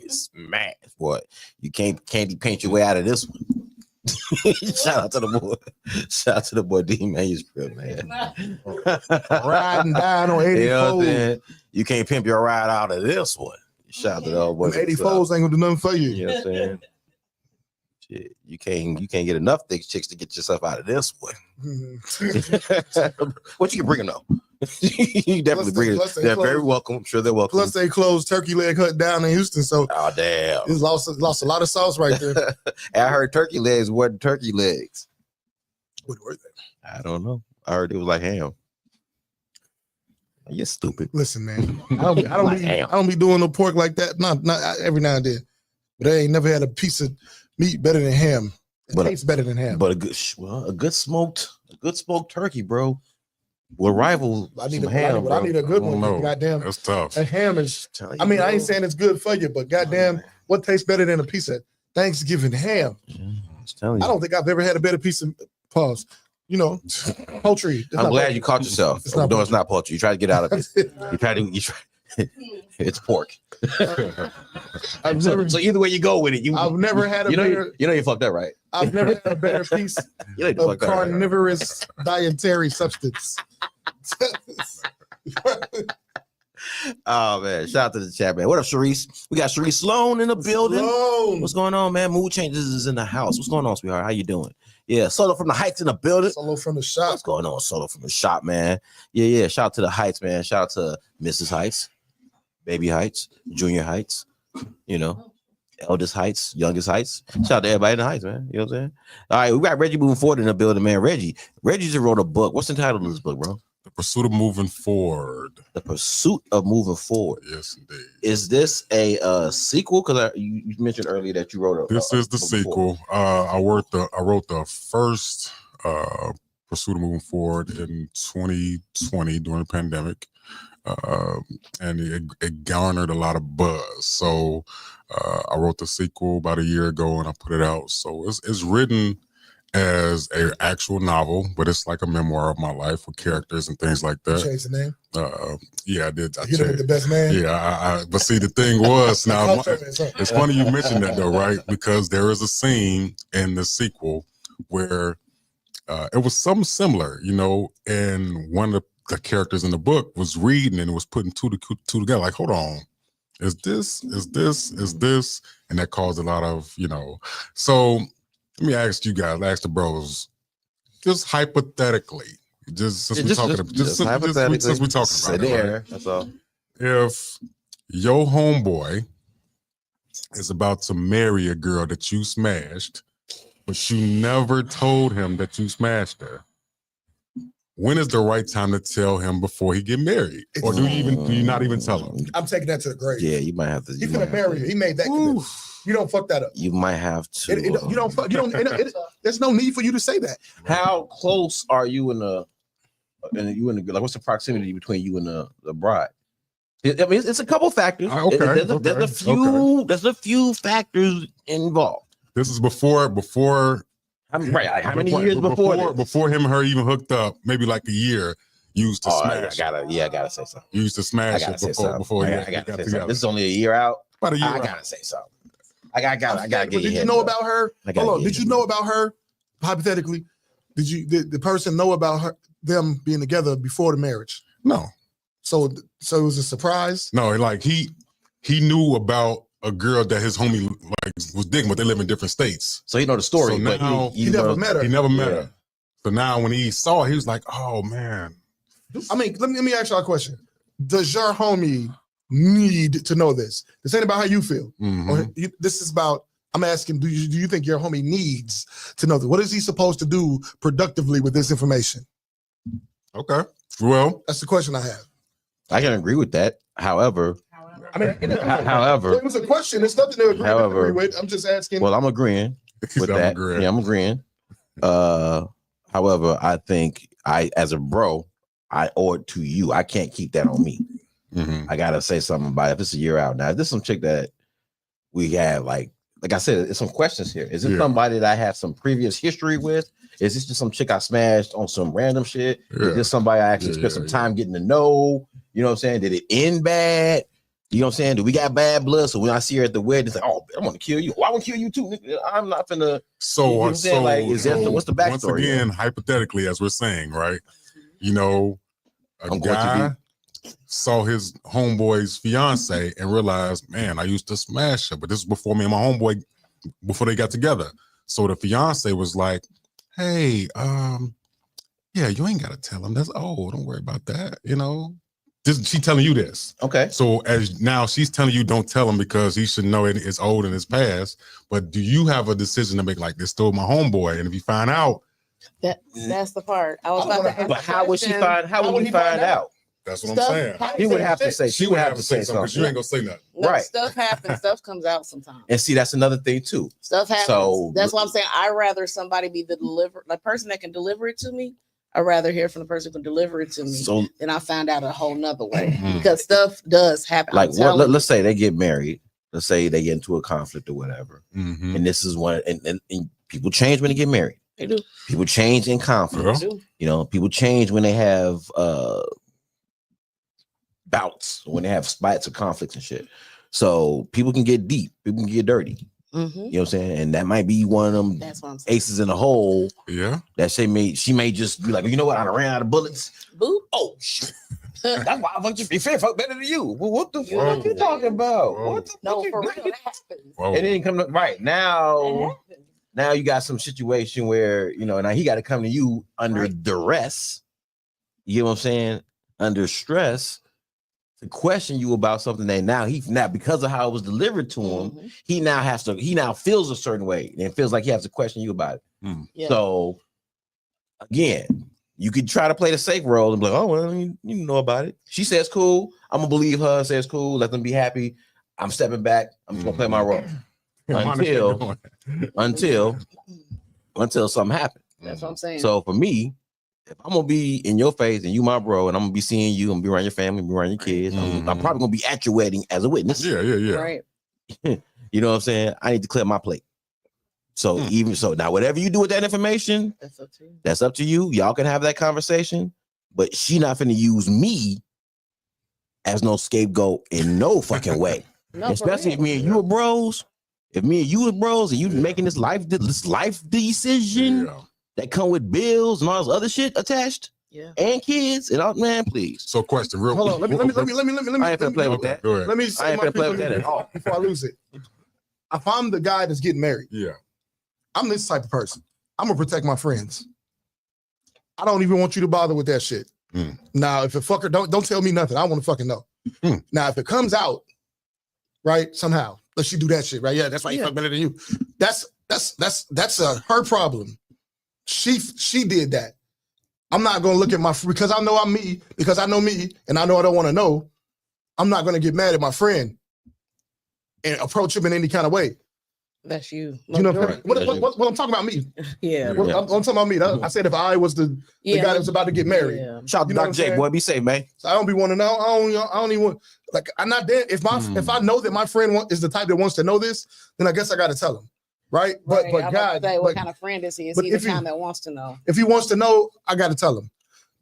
get smashed, boy. You can't paint your way out of this one. Shout out to the boy. Shout out to the boy D Manuscript, man. Riding down on 84. You can't pimp your ride out of this one. Shout out to the old boy. 84s ain't gonna do nothing for you. You know what I'm saying? Shit, you can't get enough thick chicks to get yourself out of this one. What you can bring them though? You definitely bring it. They're very welcome. I'm sure they're welcome. Plus they closed Turkey Leg Hut down in Houston, so oh damn, it's lost a lot of sauce right there. I heard turkey legs weren't turkey legs. What were they? I don't know. I heard it was like ham. You're stupid. Listen, man, I don't be doing no pork like that. Not every now and then, but I ain't never had a piece of meat better than ham. It tastes better than ham. But a good smoked turkey, bro, will rival some ham. I need a good one. No, goddamn, that's tough. A ham is. I mean, I ain't saying it's good for you, but goddamn, what tastes better than a piece of Thanksgiving ham? I don't think I've ever had a better piece of pause. You know, poultry. I'm glad you caught yourself. It's not poultry. You try to get out of it. You try. It's pork. So either way you go with it, I've never had a better. You fucked up, right? I've never had a better piece of carnivorous dietary substance. Oh man, shout out to the chat, man. What up, Sharice? We got Sharice Sloan in the building. What's going on, man? Mood Changes is in the house. What's going on, sweetheart? How you doing? Yeah, Solo from the Heights in the building. Solo from the shop. What's going on? Solo from the shop, man. Yeah. Shout out to the Heights, man. Shout out to Mrs. Heights, Baby Heights, Junior Heights, eldest Heights, youngest Heights. Shout out to everybody in the Heights, man. You know what I'm saying? All right, we got Reggie moving forward in the building, man. Reggie just wrote a book. What's the title of this book, bro? The Pursuit of Moving Forward. The Pursuit of Moving Forward. Yes, indeed. Is this a sequel? Because you mentioned earlier that you wrote This is the sequel. I wrote the first Pursuit of Moving Forward in 2020 during the pandemic, and it garnered a lot of buzz. So I wrote the sequel about a year ago, and I put it out. So it's written as an actual novel, but it's like a memoir of my life with characters and things like that. You changed the name? Yeah, I did. You know the best man? Yeah, but see, the thing was, now it's funny you mentioned that though, right? Because there is a scene in the sequel where it was something similar, and one of the characters in the book was reading and was putting two together, like, hold on, is this? And that caused a lot of, so let me ask you guys, ask the bros, just hypothetically, since we're talking about it, that's all. If your homeboy is about to marry a girl that you smashed, but you never told him that you smashed her, when is the right time to tell him before he get married? Or do you not even tell him? I'm taking that to the grave. Yeah, you might have to. He's gonna marry you. He made that commitment. You don't fuck that up. You might have to. You don't. There's no need for you to say that. How close are you like? What's the proximity between you and the bride? I mean, it's a couple factors. There's a few factors involved. This is before. How many years before? Before him and her even hooked up, maybe like a year. Used to smash. I gotta say something. You used to smash it before I gotta say something. This is only a year out. About a year out. Gotta say something. I gotta get Did you know about her? Hold on. Did you know about her? Hypothetically, did the person know about them being together before the marriage? No. So it was a surprise? No, like he knew about a girl that his homie was digging, but they live in different states. So he know the story, so but he never met her. He never met her. So now when he saw her, he was like, oh man, I mean, let me ask y'all a question. Does your homie need to know this? This ain't about how you feel. Or this is about, I'm asking, do you think your homie needs to know this? What is he supposed to do productively with this information? Okay. Well, that's the question I have. I can agree with that. However, I mean, however, it was a question. It's nothing to agree with. I'm just asking. Well, I'm agreeing with that. Yeah, I'm agreeing. However, I think as a bro, I owe it to you. I can't keep that on me. I gotta say something about it. If it's a year out now, if this is some chick that we have, like I said, it's some questions here. Is it somebody that I have some previous history with? Is this just some chick I smashed on some random shit? Is this somebody I actually spent some time getting to know? You know what I'm saying? Did it end bad? You know what I'm saying? Do we got bad blood? So when I see her at the wedding, it's like, oh, I'm gonna kill you. Oh, I want to kill you too, nigga. I'm not finna. So, you know what I'm saying? Like, is that what's the backstory? Once again, hypothetically, as we're saying, right? You know, a guy saw his homeboy's fiance and realized, man, I used to smash her, but this was before me and my homeboy, before they got together. So the fiance was like, hey, yeah, you ain't gotta tell him. That's don't worry about that. You know, she telling you this. Okay. So as now she's telling you, don't tell him because he should know it's old and it's past. But do you have a decision to make? Like, this stole my homeboy, and if you find out, that's the part I was about to ask. But how would she find? How would he find out? That's what I'm saying. He would have to say. She would have to say something. Because you ain't gonna say nothing. No, right. Stuff happens. Stuff comes out sometimes. And see, that's another thing too. Stuff happens. So that's why I'm saying I'd rather somebody be the person that can deliver it to me. I'd rather hear from the person who can deliver it to me than I find out a whole nother way. Because stuff does happen. Like let's say they get married. Let's say they get into a conflict or whatever. And this is one, and people change when they get married. They do. People change in conflict. You know, people change when they have bouts, when they have spites or conflicts and shit. So people can get deep, people can get dirty. You know what I'm saying? And that might be one of them aces in the hole. Yeah. That she may just be like, you know what? I ran out of bullets. Boop. Oh shit. That's why I want you to be fair. Fuck better than you. Well, what the fuck you talking about? What the no, fuck for real, that happens. And then come to, right now. Now you got some situation where, you know, now he got to come to you under duress. You know what I'm saying? Under stress to question you about something that now because of how it was delivered to him, he now feels a certain way and feels like he has to question you about it. So again, you could try to play the safe role and be like, oh, well, you know about it. She says cool. I'm gonna believe her, says cool, let them be happy. I'm stepping back. I'm just gonna play my role. Until something happens. That's what I'm saying. So for me, if I'm gonna be in your face and you my bro, and I'm gonna be seeing you, I'm gonna be around your family, be around your kids. I'm probably gonna be at your wedding as a witness. Yeah. Right. You know what I'm saying? I need to clear my plate. So even so, now whatever you do with that information, that's up to you. Y'all can have that conversation, but she not finna use me as no scapegoat in no fucking way. Especially if me and you are bros. If me and you are bros and you making this life decision that come with bills and all this other shit attached, and kids and all, man, please. So, question, real. Hold on, let me. I ain't finna play with that. Go ahead. Let me. I ain't finna play with that at all before I lose it. If I'm the guy that's getting married, I'm this type of person. I'm gonna protect my friends. I don't even want you to bother with that shit. Now, if a fucker don't tell me nothing, I want to fucking know. Now, if it comes out, right, somehow, let's she do that shit, right? Yeah, that's why you fuck better than you. That's her problem. She did that. I'm not gonna look at because I know I'm me, because I know me, and I know I don't want to know. I'm not gonna get mad at my friend and approach him in any kind of way. That's you. You know what I'm talking about? Me. Yeah. I'm talking about me. I said if I was the guy that was about to get married. Yeah. Shout out to Dr. J, boy. Be safe, man. So I don't be wanting to know. I don't even want, like, I'm not there. If I know that my friend is the type that wants to know this, then I guess I got to tell him. Right. But God, what kind of friend is he? Is he the kind that wants to know? If he wants to know, I got to tell him.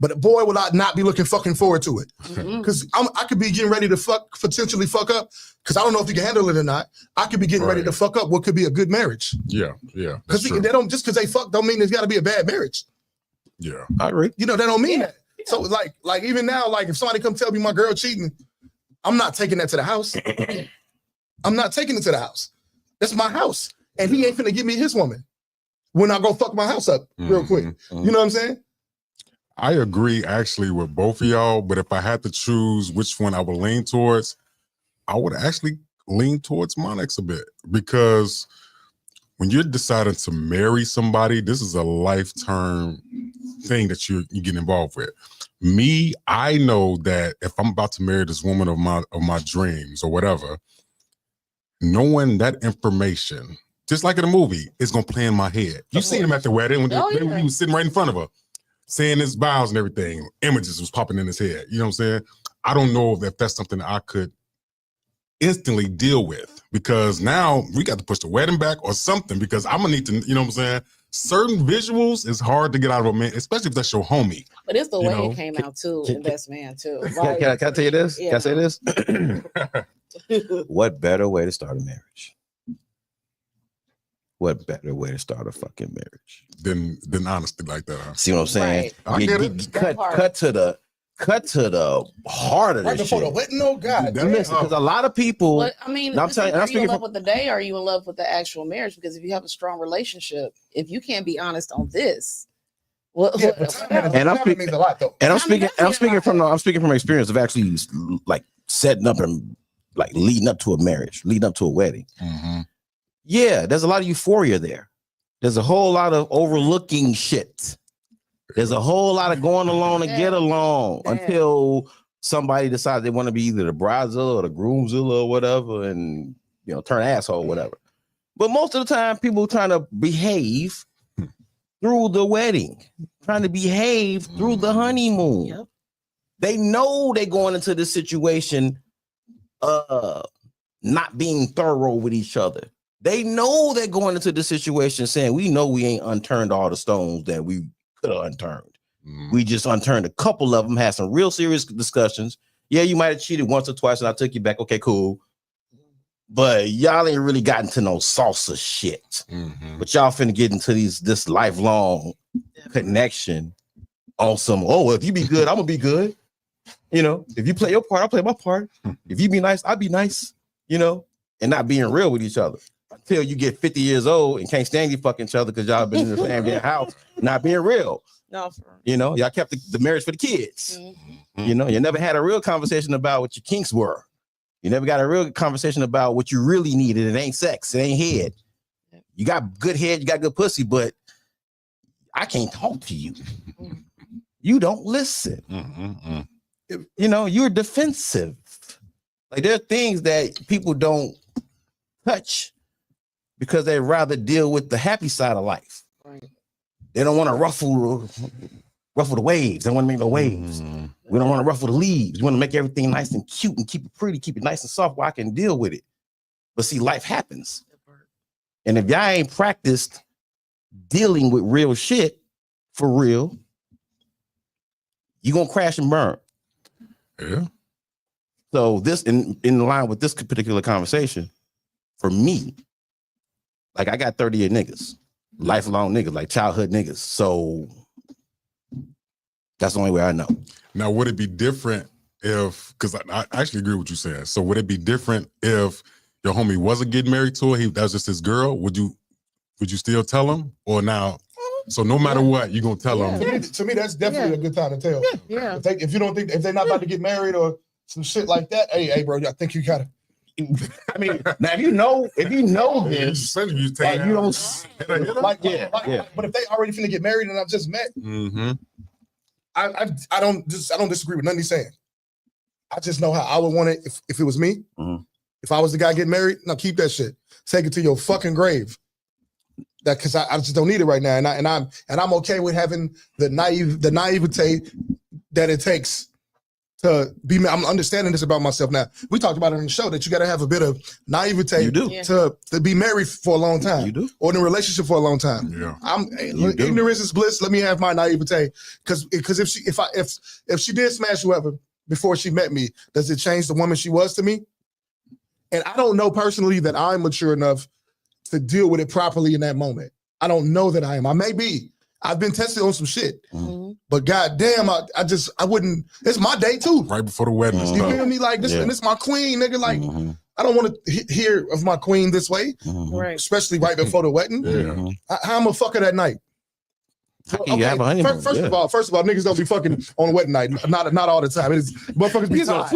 But boy, will I not be looking fucking forward to it. Because I could be getting ready to potentially fuck up, because I don't know if you can handle it or not. I could be getting ready to fuck up what could be a good marriage. Yeah. Because they don't, just because they fuck don't mean there's got to be a bad marriage. Yeah. I agree. You know, that don't mean that. So like even now, like if somebody come tell me my girl cheating, I'm not taking that to the house. I'm not taking it to the house. That's my house. And he ain't finna give me his woman when I go fuck my house up real quick. You know what I'm saying? I agree actually with both of y'all, but if I had to choose which one I would lean towards, I would actually lean towards Monix a bit, because when you're deciding to marry somebody, this is a lifetime thing that you get involved with. Me, I know that if I'm about to marry this woman of my dreams or whatever, knowing that information, just like in a movie, is gonna play in my head. You seen him at the wedding when he was sitting right in front of her, saying his vows and everything. Images was popping in his head. You know what I'm saying? I don't know if that's something that I could instantly deal with, because now we got to push the wedding back or something, because I'm gonna need to, you know what I'm saying? Certain visuals is hard to get out of a man, especially if that's your homie. But it's the way it came out too, in Best Man too. Can I tell you this? Yeah. Can I say this? What better way to start a marriage? What better way to start a fucking marriage than honesty like that? Huh? See what I'm saying? Right. I get it. Cut to the heart of Right this before shit. the wedding, oh God. Listen, because a lot of people. But I mean, I'm telling you, are I'm you in speaking love from, with the day, or are you in love with the actual marriage? Because if you have a strong relationship, if you can't be honest on this, and I'm speaking a lot though. And I'm speaking from experience of actually like setting up and like leading up to a marriage, leading up to a wedding. Mm-hmm. Yeah, there's a lot of euphoria there. There's a whole lot of overlooking shit. There's a whole lot of going along and get along until somebody decides they want to be either the bridezilla or the groomzilla or whatever, and you know, turn asshole, whatever. But most of the time, people trying to behave through the wedding, trying to behave through the honeymoon. Yep. They know they're going into this situation not being thorough with each other. They know they're going into the situation saying, we know we ain't unturned all the stones that we could have unturned. We just unturned a couple of them, had some real serious discussions. Yeah, you might have cheated once or twice and I took you back. Okay, cool. But y'all ain't really gotten to no salsa shit. But y'all finna get into this lifelong connection on some, oh, if you be good, I'm gonna be good. You know, if you play your part, I'll play my part. If you be nice, I'll be nice, you know, and not being real with each other. Until you get 50 years old and can't stand you fucking each other because y'all been in the same damn house, not being real. No, you know, y'all kept the marriage for the kids. You know, you never had a real conversation about what your kinks were. You never got a real conversation about what you really needed. It ain't sex, it ain't head. You got good head, you got good pussy, but I can't talk to you. You don't listen. You know, you're defensive. Like there are things that people don't touch because they rather deal with the happy side of life. Right. They don't want to ruffle the waves. They don't want to make no waves. We don't want to ruffle the leaves. We want to make everything nice and cute and keep it pretty, keep it nice and soft where I can deal with it. But see, life happens. And if y'all ain't practiced dealing with real shit for real, you're going to crash and burn. Yeah. So this, in line with this particular conversation, for me, like I got 30-year niggas, lifelong niggas, like childhood niggas. So that's the only way I know. Now, would it be different if, because I actually agree with what you're saying. So would it be different if your homie wasn't getting married to her, that was just his girl? Would you still tell him? Or now, so no matter what, you're going to tell him? To me, that's definitely a good time to tell. Yeah. If you don't think, if they're not about to get married or some shit like that, hey, bro, I think you gotta. I mean, now if you know this, like, you don't But if they already finna get married and I've just met, I don't disagree with nothing he's saying. I just know how I would want it if it was me. If I was the guy getting married, no, keep that shit. Take it to your fucking grave. That because I just don't need it right now, and I'm okay with having the naivete that it takes to be. I'm understanding this about myself now. We talked about it on the show that you got to have a bit of naivete to be married for a long time. You do. Or in a relationship for a long time. Yeah. Ignorance is bliss. Let me have my naivete because if she did smash whoever before she met me, does it change the woman she was to me? And I don't know personally that I'm mature enough to deal with it properly in that moment. I don't know that I am. I may be. I've been tested on some shit, but goddamn, I wouldn't. It's my day too. Right before the wedding. You feel me? Like this, and it's my queen, nigga. Like I don't want to hear of my queen this way, Right. especially right before the wedding. Yeah. How I'm a fucker that night. You have a honeymoon. First of all, niggas don't be fucking on wedding night. Not all the time. It is motherfuckers be tired.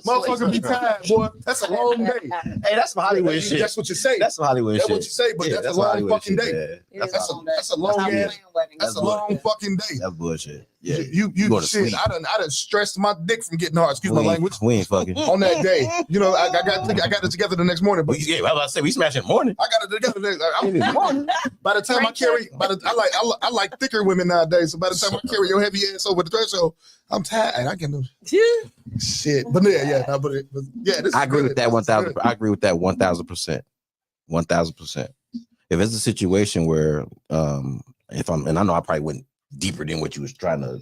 Motherfuckers be tired, boy. That's a long day. Hey, that's some Hollywood shit. That's what you say. That's some Hollywood shit. That's what you say, but that's a long fucking day. That's a long ass. That's a long fucking day. That's bullshit. Yeah, you shit. I done stressed my dick from getting hard. Excuse my language. We ain't fucking on that day. You know, I got it together the next morning. But yeah, well, I said we smashed in the morning. I got it together the next morning. By the time I like thicker women nowadays. So by the time I carry your heavy ass over the threshold, I'm tired. I can do shit. But yeah. This I agree with that 1,000. I agree with that 1,000%. 1,000%. If it's a situation where if I'm, and I know I probably went deeper than what you was trying to,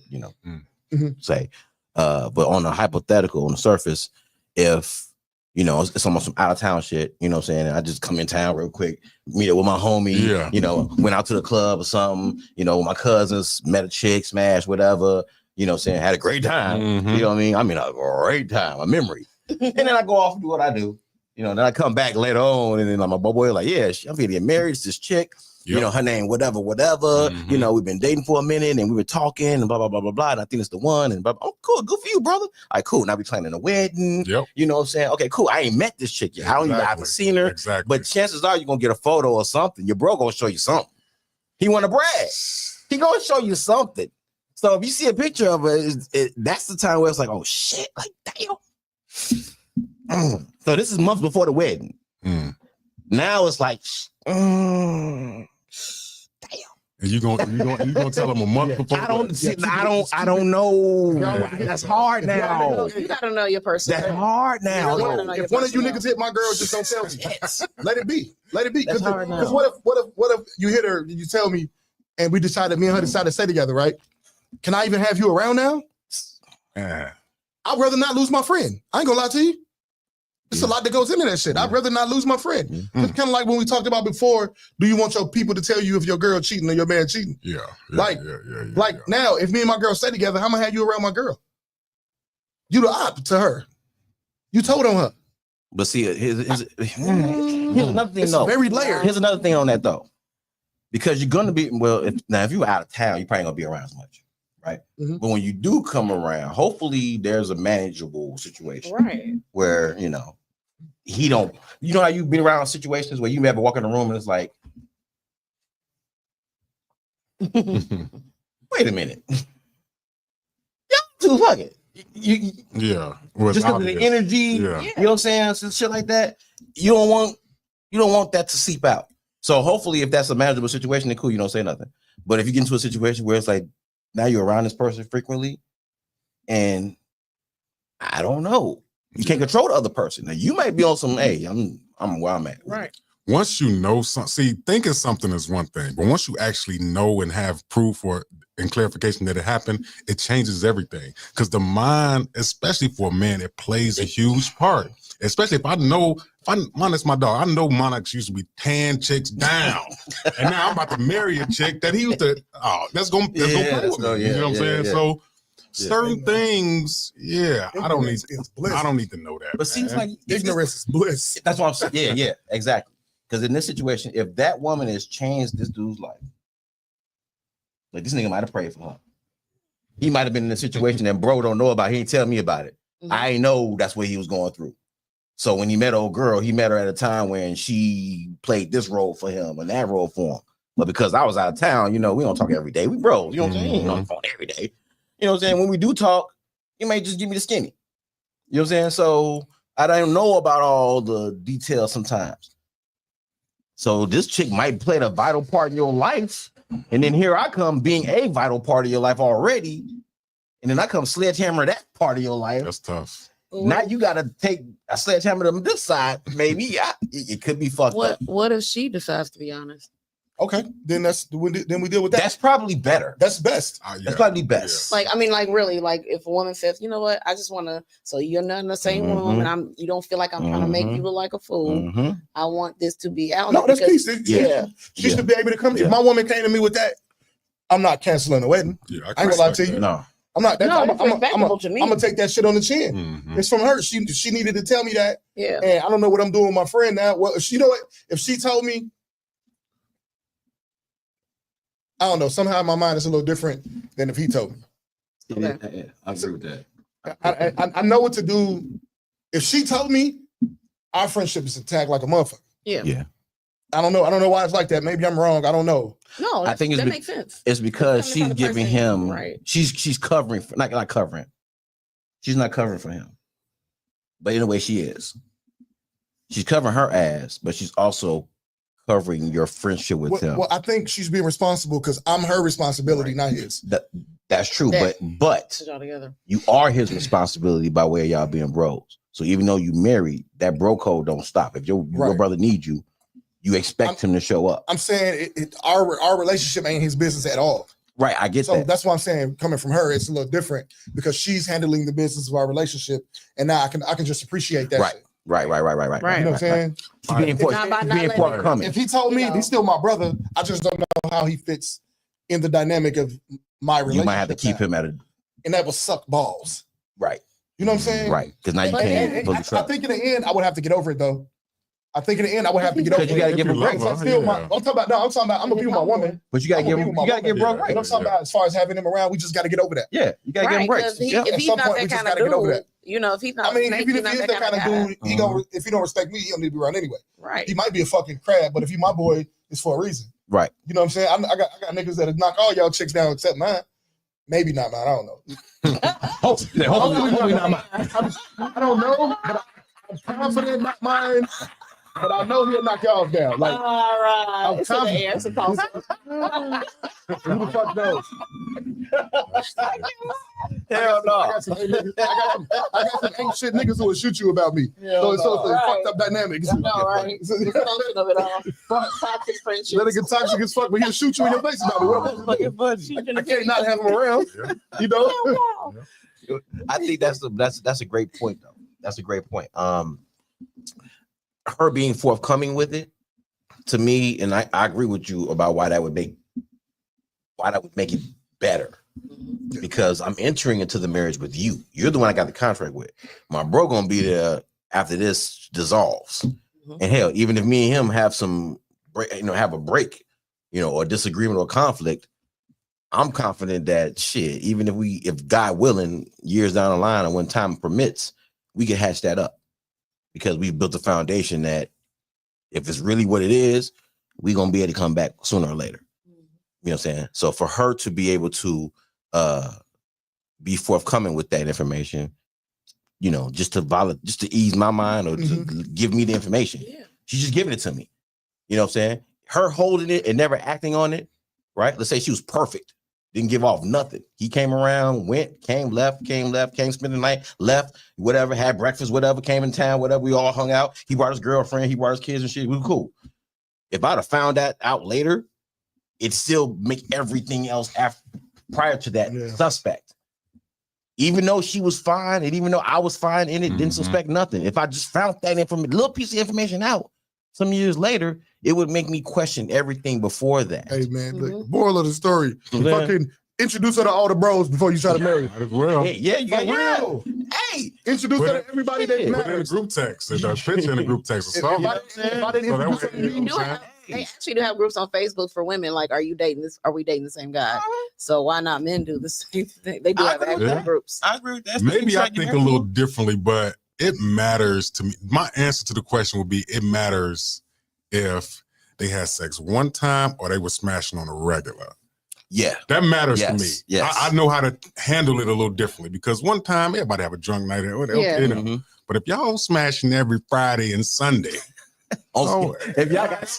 say, but on a hypothetical, on the surface, if it's almost some out of town shit, you know what I'm saying? I just come in town real quick, meet up with my homie, went out to the club or something, my cousins met a chick, smash, whatever, you know what I'm saying? Had a great time. You know what I mean? I mean, a great time, a memory. And then I go off and do what I do. Then I come back later on, and then my boy like, yeah, I'm gonna get married to this chick. Yep. Her name, whatever. We've been dating for a minute, and we were talking, and blah, blah, blah, blah, blah. And I think it's the one, and blah, blah. Oh, cool, good for you, brother. All right, cool. Now we planning a wedding. Yep. You know what I'm saying? Okay, cool. I ain't met this chick yet. I haven't seen her. Exactly. But chances are you're gonna get a photo or something. Your bro gonna show you something. He wanna brag. He gonna show you something. So if you see a picture of her, that's the time where it's like, oh shit, like damn. So this is months before the wedding. Now it's like, damn. And you gonna tell them a month before? I don't know. That's hard now. You gotta know your person. That's hard now. If one of you niggas hit my girl, just don't tell me. Let it be. Because what if you hit her, you tell me, and me and her decide to stay together, right? Can I even have you around now? I'd rather not lose my friend. I ain't gonna lie to you. It's a lot that goes into that shit. I'd rather not lose my friend. It's kind of like when we talked about before, do you want your people to tell you if your girl cheating or your man cheating? Like now, if me and my girl stay together, how am I have you around my girl? You the op to her. You told on her. But see, here's another thing though. Very layered. Here's another thing on that though. Because you're gonna be, if you're out of town, you probably gonna be around as much. Right. But when you do come around, hopefully there's a manageable situation. Right. Where, he don't, how you've been around situations where you ever walk in the room and it's like, wait a minute. Y'all too fucking. Just because of the energy, you know what I'm saying? So shit like that. You don't want that to seep out. So hopefully if that's a manageable situation, then cool, you don't say nothing. But if you get into a situation where it's like, now you're around this person frequently, and I don't know. You can't control the other person. Now you might be on some, hey, I'm where I'm at. Right. Once you know something, see, thinking something is one thing, but once you actually know and have proof and clarification that it happened, it changes everything. Because the mind, especially for a man, it plays a huge part. Especially if I know, Monarch's my dog. I know Monarch used to be tearing chicks down, and now I'm about to marry a chick that he used to. Oh, that's gonna play with me. You know what I'm saying? So certain things, I don't need to know that. But it seems like ignorance is bliss. That's what I'm saying. Yeah, exactly. Because in this situation, if that woman has changed this dude's life, like this nigga might have prayed for her. He might have been in a situation that bro don't know about. He ain't tell me about it. I ain't know that's what he was going through. So when he met old girl, he met her at a time when she played this role for him and that role for him. But because I was out of town, we don't talk every day. We bros, you know what I'm saying? On the phone every day. You know what I'm saying? When we do talk, you may just give me the skinny. You know what I'm saying? So I don't know about all the details sometimes. So this chick might play a vital part in your life. And then here I come being a vital part of your life already. And then I come sledgehammer that part of your life. That's tough. Now you got to take a sledgehammer to this side. Maybe it could be fucked up. What if she decides to be honest? Okay, then we deal with that. That's probably better. That's best. That's probably best. Like, I mean, like really, like if a woman says, you know what, I just want to, so you're not in the same room, and you don't feel like I'm trying to make you look like a fool. I want this to be out. No, that's peace. She should be able to come. If my woman came to me with that, I'm not canceling the wedding. I ain't gonna lie to you. No. I'm not. I'm gonna take that shit on the chin. It's from her. She needed to tell me that. Yeah. And I don't know what I'm doing with my friend now. Well, you know what? If she told me, I don't know. Somehow in my mind it's a little different than if he told me. Yeah, I agree with that. I know what to do. If she told me, our friendship is attacked like a motherfucker. Yeah. I don't know why it's like that. Maybe I'm wrong. I don't know. No, I think that makes sense. It's because she's giving him right. She's covering for, not covering. She's not covering for him. But in a way she is. She's covering her ass, but she's also covering your friendship with him. Well, I think she's being responsible because I'm her responsibility, not his. That's true, but you are his responsibility by way of y'all being bros. So even though you married, that bro code don't stop. If your brother needs you, you expect him to show up. I'm saying our relationship ain't his business at all. Right, I get that. So that's why I'm saying coming from her, it's a little different because she's handling the business of our relationship, and now I can just appreciate that. Shit. Right. You know what I'm saying? Being forthcoming. If he told me he's still my brother, I just don't know how he fits in the dynamic of my relationship. You might have to keep him at a, and that will suck balls. Right. You know what I'm saying? Right. Because now you can't. I think in the end, I would have to get over it though. I think in the end, I would have to get over it. Because you got to give him breaks. I'm talking about, I'm gonna be with my woman. But you got to give him, you got to give bro breaks. I'm talking about as far as having him around, we just got to get over that. Yeah, you got to give him breaks. If he's not that kind of dude, you know, if he's not, I mean, even if he's that kind of dude, if he don't respect me, he don't need to be around anyway. Right. He might be a fucking crab, but if he my boy, it's for a reason. Right. You know what I'm saying? I got niggas that knock all y'all chicks down except mine. Maybe not mine. I don't know. Hopefully not mine. I don't know, but I'm confident not mine. But I know he'll knock y'all down. Like, all right. I'm it's in the air. It's a toss. Who the fuck knows? Hell no. I got some ain't shit niggas who will shoot you about me. So it's a fucked up dynamic. I know, right? The of it all. Toxic friendship. Let it get toxic as fuck, but he'll shoot you in your face about it. I can't not have him around. You know? I think that's a great point though. That's a great point. Her being forthcoming with it, to me, and I agree with you about why that would make it better. Because I'm entering into the marriage with you. You're the one I got the contract with. My bro gonna be there after this dissolves. And hell, even if me and him have have a break, or disagreement or conflict, I'm confident that shit, even if God willing, years down the line or when time permits, we can hatch that up. Because we've built a foundation that if it's really what it is, we're going to be able to come back sooner or later. You know what I'm saying? So for her to be able to be forthcoming with that information, just to ease my mind or to give me the information. Yeah. She's just giving it to me. You know what I'm saying? Her holding it and never acting on it, right? Let's say she was perfect. Didn't give off nothing. He came around, went, came, came, spent the night, left, whatever, had breakfast, whatever, came in town, whatever. We all hung out. He brought his girlfriend, he brought his kids and shit. We were cool. If I'd have found that out later, it'd still make everything else prior to that suspect. Even though she was fine, and even though I was fine in it, didn't suspect nothing. If I just found that little piece of information out some years later, it would make me question everything before that. Hey man, look, moral of the story: fucking introduce her to all the bros before you try to marry her. As well. Yeah, you got real. Hey, introduce her to everybody that matters. Put in a group text, and a picture in a group text or something. If I didn't introduce her to you, they actually do have groups on Facebook for women. Like, are we dating the same guy? So why not men do the same thing? They do have active groups. I agree with that. Maybe I think a little differently, but it matters to me. My answer to the question would be: it matters if they had sex one time or they were smashing on a regular. Yeah. That matters to me. Yes. I know how to handle it a little differently because one time everybody have a drunk night. But if y'all smashing every Friday and Sunday. If y'all got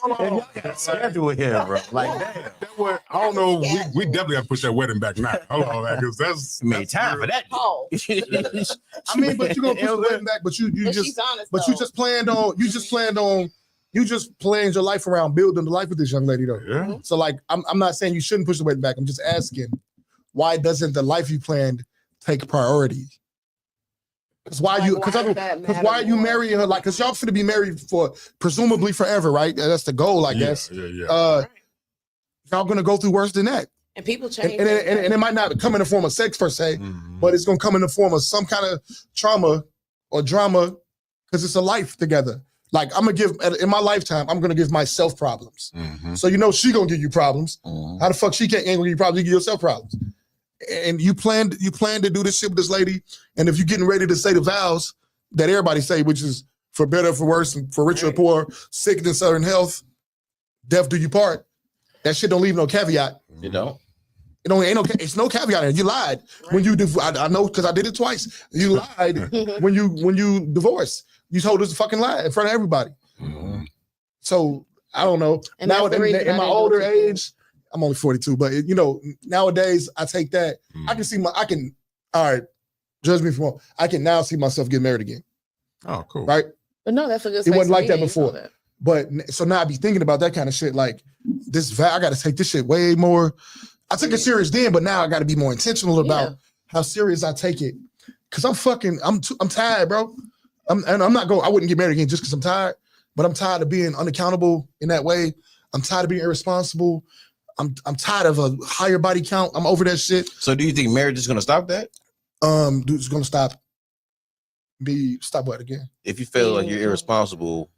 schedule here, bro. Like that. I don't know. We definitely have to push that wedding back now. Hold on, because that's time for that. Oh. I mean, but you're gonna push the wedding back, but you just planned your life around building the life with this young lady, though. Yeah. So, like, I'm not saying you shouldn't push the wedding back. I'm just asking, why doesn't the life you planned take priority? Because why are you marrying her? Like, because y'all finna be married for presumably forever, right? That's the goal, I guess. Yeah. Y'all gonna go through worse than that. And people change. And it might not come in the form of sex per se, but it's gonna come in the form of some kind of trauma or drama because it's a life together. Like I'm gonna give in my lifetime, I'm gonna give myself problems. So she gonna give you problems. How the fuck she ain't gonna give you problems? You give yourself problems. And you plan to do this shit with this lady, and if you're getting ready to say the vows that everybody say, which is for better, for worse, and for richer or poor, sickness or in health, death do you part. That shit don't leave no caveat. You don't. It ain't no. It's no caveat in it. You lied when you. I know because I did it twice. You lied when you divorced. You told us a fucking lie in front of everybody. So I don't know. And Now that's the reason in my I didn't do older it. age, I'm only 42, but nowadays I take that. I can see all right, judge me if you want. I can now see myself getting married again. Oh, cool. Right? But no, that's a good. It wasn't space like to that be in, before. you know that. But so now I be thinking about that kind of shit. Like this vow, I got to take this shit way more. I took it serious then, but now I got to be more intentional about how serious I take it. Cause I'm tired, bro. I wouldn't get married again just because I'm tired. But I'm tired of being unaccountable in that way. I'm tired of being irresponsible. I'm tired of a higher body count. I'm over that shit. So do you think marriage is gonna stop that? Dude, it's gonna stop what again? If you feel like you're irresponsible,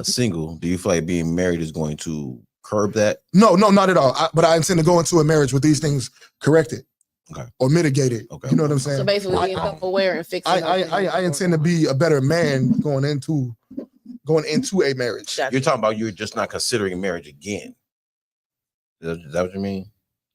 single, do you feel like being married is going to curb that? No, not at all. But I intend to go into a marriage with these things corrected. Okay. Or mitigated. Okay. You know what I'm saying? So basically being self-aware and fixing. I intend to be a better man going into a marriage. Gotcha. You're talking about you're just not considering marriage again. Is that what you mean?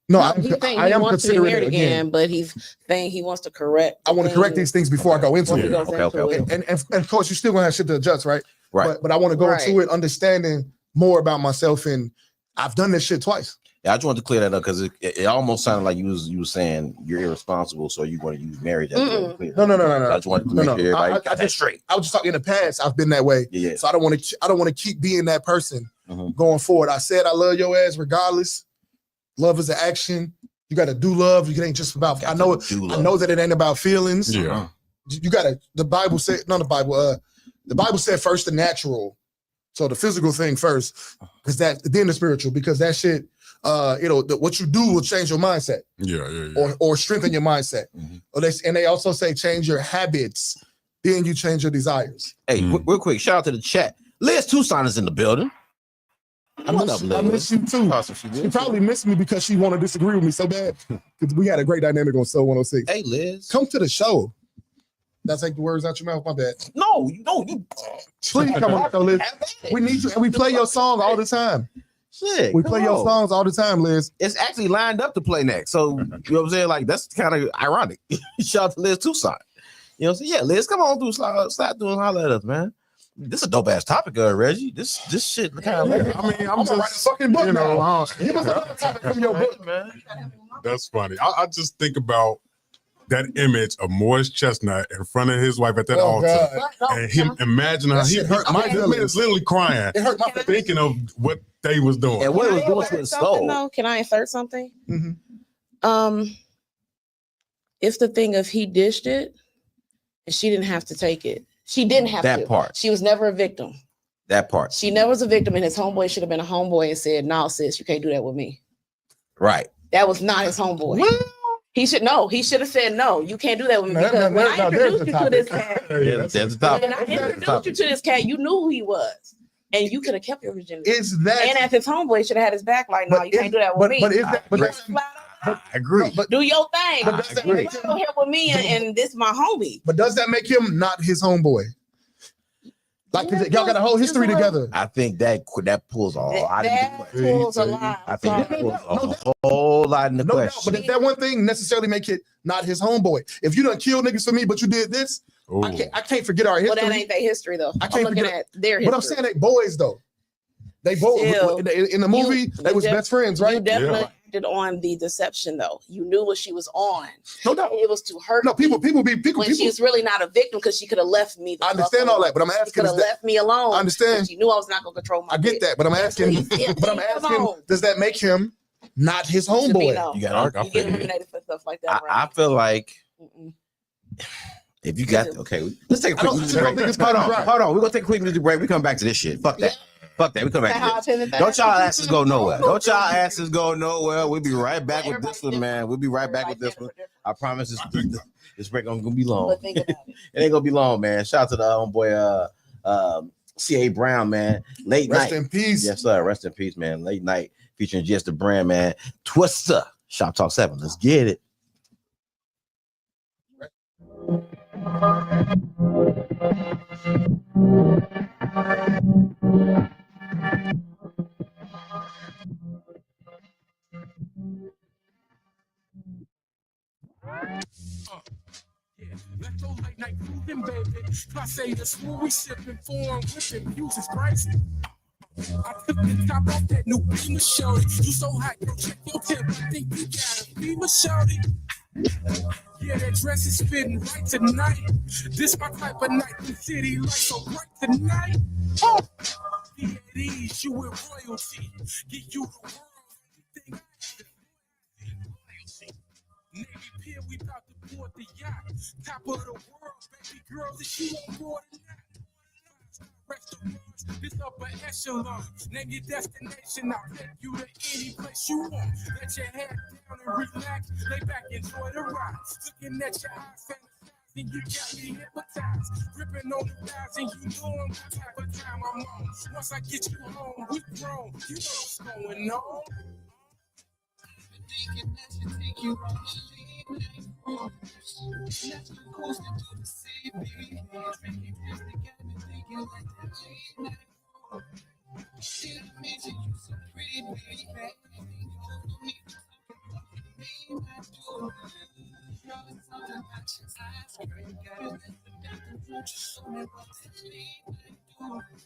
No, he's saying I he am wants to be considering married it again. but he's saying he wants to correct. I want to correct these things before I go into it. Okay. And of course, you still gonna have shit to adjust, right? Right. But I want to go into it understanding more about myself, and I've done this shit twice. Yeah, I just wanted to clear that up because it almost sounded like you was saying you're irresponsible, so you want to use marriage as a way to clear. No. I just wanted to make sure everybody got that straight. I was just talking in the past. I've been that way. Yeah. So I don't want to keep being that person going forward. I said I love your ass regardless. Love is an action. You got to do love. It ain't just about. I know that it ain't about feelings. Yeah. You got to. The Bible said. Not the Bible. The Bible said first the natural, so the physical thing first, because then the spiritual, because that shit. What you do will change your mindset. Yeah. Or strengthen your mindset. And they also say change your habits. Then you change your desires. Hey, real quick, shout out to the chat. Liz Tucson is in the building. I miss you too. She probably missed me because she want to disagree with me so bad. Because we had a great dynamic on Soul 106. Hey, Liz. Come to the show. Did I take the words out your mouth? My bad. No. Please come on, Liz. We need you. And we play your song all the time. Shit, we play your songs all the time, Liz. It's actually lined up to play next. So, you know what I'm saying? Like, that's kind of ironic. Shout out to Liz Tucson. You know what I'm saying? Yeah, Liz, come on through, slide through and holler at us, man. This is a dope ass topic, Reggie. This shit kind of. I mean, I'm just write a fucking book now. Give us another topic from your book, man. That's funny. I just think about that image of Morris Chestnut in front of his wife at that altar, and him imagine how he hurt. My man is literally crying. It hurt my thinking of what they was doing and what it was doing to his soul. Though? Can I insert something? It's the thing of he dished it, and she didn't have to take it. She didn't have that to. part. She was never a victim. That part. She never was a victim, and his homeboy should have been a homeboy and said, "No, sis, you can't do that with me." Right. That was not his homeboy. He should know. He should have said, "No, you can't do that with me." Because when I introduced you to this cat, there's a topic. When I introduced you to this cat, you knew who he was, and you could have kept your virginity. Is that? And as his homeboy should have had his back, like, "No, you can't do that with me." I agree. But do your thing. But does that make him here with me, and this my homie. But does that make him not his homeboy? Like y'all got a whole history together. I think that pulls a lot. That pulls a lot. I think that pulls a whole lot in the question. But if that one thing necessarily make it not his homeboy, if you done killed niggas for me, but you did this, I can't forget our history. Well, that ain't their history though. I can't forget at their history. But I'm saying they boys though. They both in the movie. They was best friends, right? You definitely acted on the deception though. You knew what she was on. No doubt. It was to hurt. No, people. When she's really not a victim because she could have left me. I understand all that, but I'm asking. She could have left me alone. I understand. She knew I was not going to control my. I get that, but I'm asking. Does that make him not his homeboy? You get eliminated for stuff like that. I feel like if you got let's take a quick music break. Hold on. We're gonna take a quick music break. We come back to this shit. Fuck that. Fuck that. We come back to this. Don't y'all asses go nowhere. Don't y'all asses go nowhere. We'll be right back with this one, man. We'll be right back with this one. I promise this break ain't gonna be long. It ain't gonna be long, man. Shout out to the homeboy C.A. Brown, man. Late Rest night. in peace. Yes, sir. Rest in peace, man. Late night featuring Just the Brand, man. Twister. Shop Talk 7. Let's get it. Let's go late night cruising, baby. I say the school we sipping foreign whipping, music pricey. I took the top off that new Beamer shorty. You so hot, girl, check your tip. I think you got a Beamer shorty. Yeah, that dress is fitting right tonight. This my type of night. The city lights so bright tonight. Oh, be at ease, you with royalty. Get you the world, everything I have is loyalty. Navy Pier, we about to board the yacht. Top of the world, baby girl, that you on board or not. Restaurants, this upper echelon. Name your destination, I'll take you to any place you want. Let your head down and relax. Lay back, enjoy the ride. Looking at your eyes, fantasizing, you got me hypnotized. Gripping on the thighs, and you know I'm the type of time I'm on. Once I get you home, we grown. You know what's going on. Thinking that should take you on the late night cruise. Let's go coasting through the city, baby. Drinking tears together, thinking like that late night cruise. Shit, I mentioned you so pretty, baby. You don't need to talk about the late night cruise. Girl, it's something about your eyes, girl. You gotta let them down the road. Just show me what that late night cruise.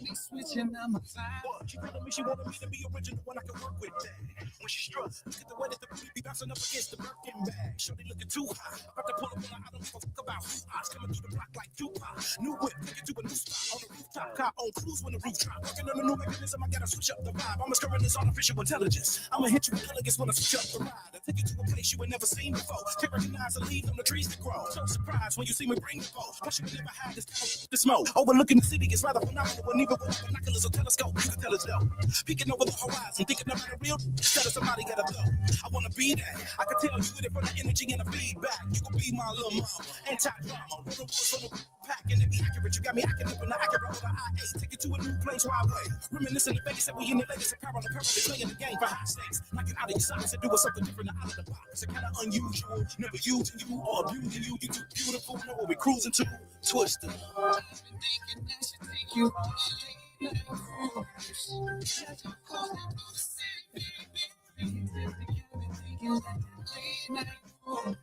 We switching on my vibe. She telling me she wanted me to be original when I can work with that. When she struck, look at the way that the booty be bouncing up against the Birkin bag. Shorty looking too high. About to pull up on her, I don't give a fuck about who eyes coming through the block like Tupac. New whip, take it to a new spot on the rooftop. Car on cruise when the roof drop. Working on a new mechanism, I gotta switch up the vibe. I'm screwing this artificial intelligence. I'ma hit you with elegance when I switch up the ride. I take you to a place you ain't never seen before. Can't recognize the leaves on the trees to grow. So surprised when you see me bring the bow. Plus you never had this kind of the smoke. Overlooking the city is rather phenomenal. When even with binoculars or telescope, you can tell it's dope. Peeking over the horizon, thinking about a real instead of somebody gotta blow. I wanna be that. I can tell you with it from the energy and the feedback. You can be my little mama, anti-drama. Roll the woods on the pack and it be accurate. You got me acting up in the accurate over the I-8. Take it to a new place where I wait. Reminiscing the Vegas that we in the latest apparel. Apparently playing the game for high stakes. Like it out of your socks and doing something different out of the box. It's kinda unusual. Never using you or abusing you. You too beautiful. Know what we cruising to? Twister. I've been thinking that should take you on a late night cruise. Let's go coasting through the city, baby. Thinking like that late night cruise.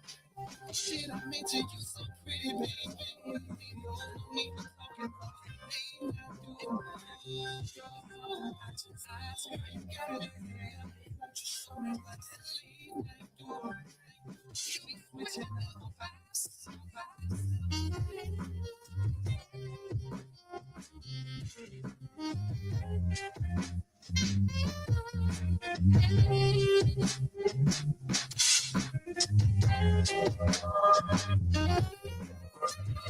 Shit, I mentioned you so pretty, baby. You don't need to talk about the late night cruise. Girl, about your eyes, girl, you got it. Just show me what that late night cruise. We switching up vibes.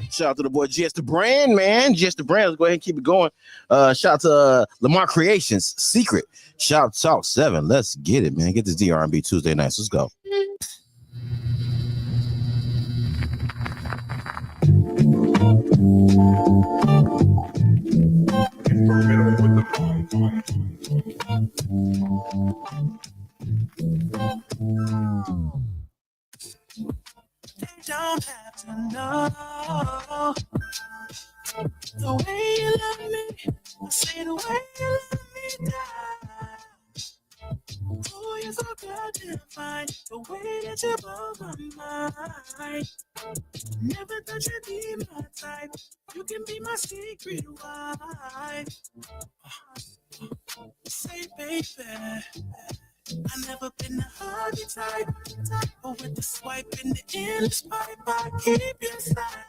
Shout out to the boy Just the Brand, man. Just the Brand. Let's go ahead and keep it going. Shout out to Lamar Creations, Secret. Shout Talk 7. Let's get it, man. Get this DRB Tuesday nights. Let's go. They don't have to know the way you love me. I say the way you love me down. Oh, you're so goddamn fine. The way that you blow my mind. Never thought you'd be my type. You can be my secret wife. Say, baby, I never been a huggy type, but with the swipe and the endless pipe, I keep you side.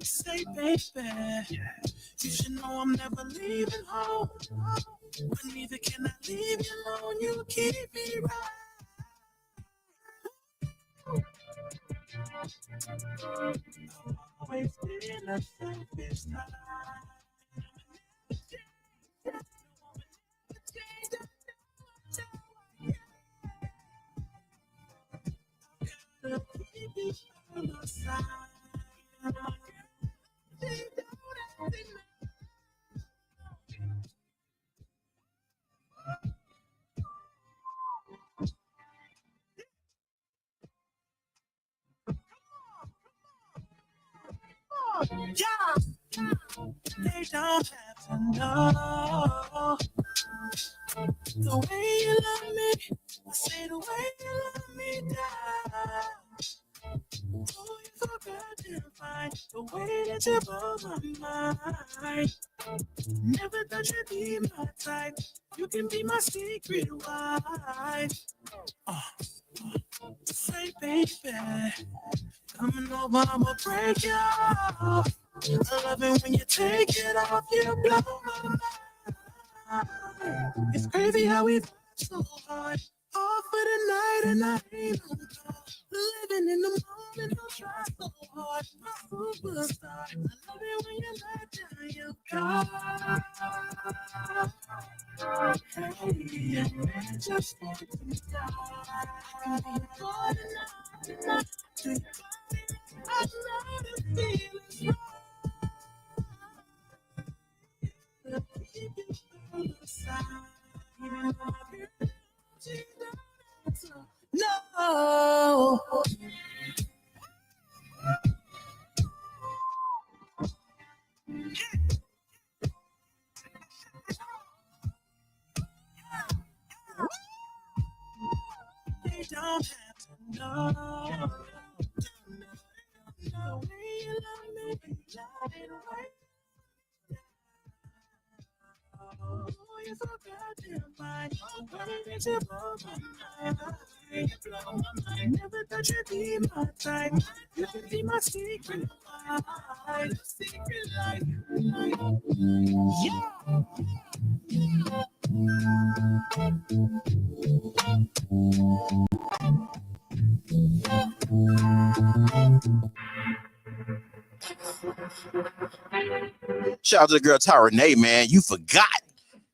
Say, baby, you should know I'm never leaving home, but neither can I leave you alone. You keep me right. Always been a selfish type. They don't have to know the way you love me. I say the way you love me down. Oh, you're so goddamn fine. The way that you blow my mind. Never thought you'd be my type. You can be my secret wife. Say, baby, coming over, I'ma break you off. I love it when you take it off. You blow my mind. It's crazy how we fight so hard. All for the night and I ain't on call. Living in the moment, don't try so hard. My superstar. I love it when you let down your guard. Hey, I just want to die. For the night, I know the feeling's right. Keep you on the side. Even though I feel you don't. No. They don't have to know. The way you love me, love it right. Oh, you're so goddamn fine. Oh, way that you blow my mind. You blow my mind. Never thought you'd be my type. You could be my secret life. Secret life. Yeah. Shout out to the girl Tyra Renee, man. You forgot.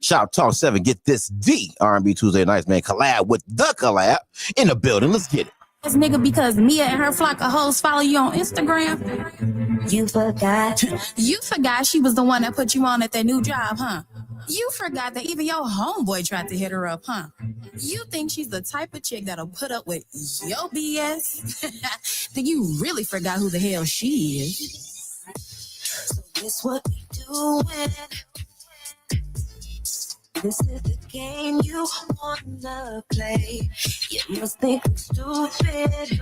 Shoptalk 7, get this D R&B Tuesday nights, man. Collab with the collab in the building. Let's get it. This nigga because Mia and her flock of hoes follow you on Instagram. You forgot. You forgot she was the one that put you on at that new job, huh? You forgot that even your homeboy tried to hit her up, huh? You think she's the type of chick that'll put up with your BS? Then you really forgot who the hell she is. So this what we doing. This is the game you wanna play. You must think I'm stupid.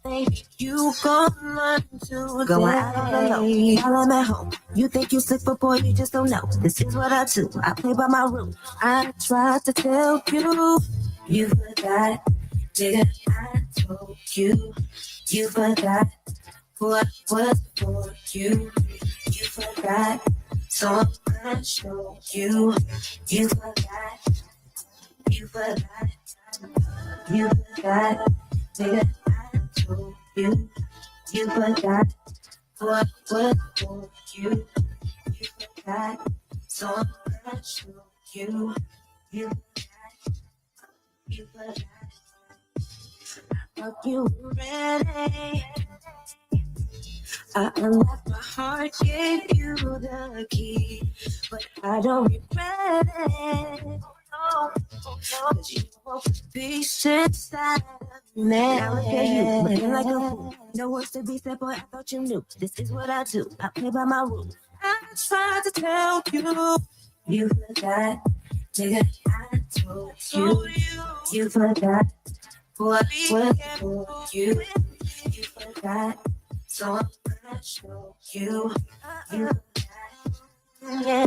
Baby, you gon' learn to going out on the low. While I'm at home, you think you slick, but boy, you just don't know. This is what I do. I play by my rules. I tried to tell you, you forgot. Nigga, I told you, you forgot what was for you. You forgot. So I'm gonna show you, you forgot, you forgot, you forgot, nigga, I told you, you forgot, what was for you, you forgot, so I'm gonna show you, you forgot, you forgot, hope you ready. I unlocked my heart, gave you the key, but I don't regret it. Oh, no, cause you won't be inside of me. Now look at you, looking like a fool. No words to be said, boy, I thought you knew. This is what I do, I play by my rules. I tried to tell you, you forgot, nigga, I told you, you forgot, what was for you, you forgot. So I'm gonna show you, you forgot, yeah,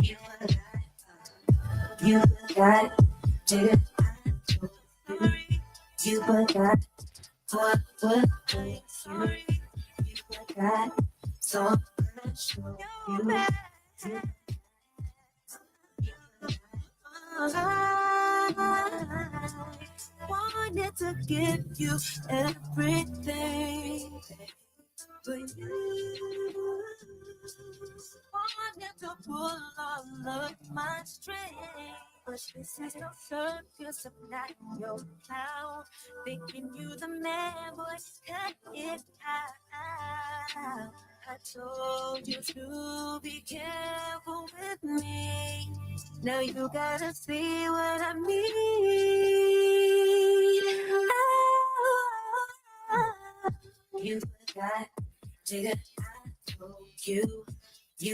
you forgot, nigga, I told you, you forgot, what was for you, you forgot, so I'm gonna show you, I wanted to give you everything. But you wanted to pull all of my strength. But this is no circus, I'm not your clown. Thinking you the man, boy, cut it out. I told you to be careful with me. Now you gotta see what I mean. You forgot. Nigga, I told You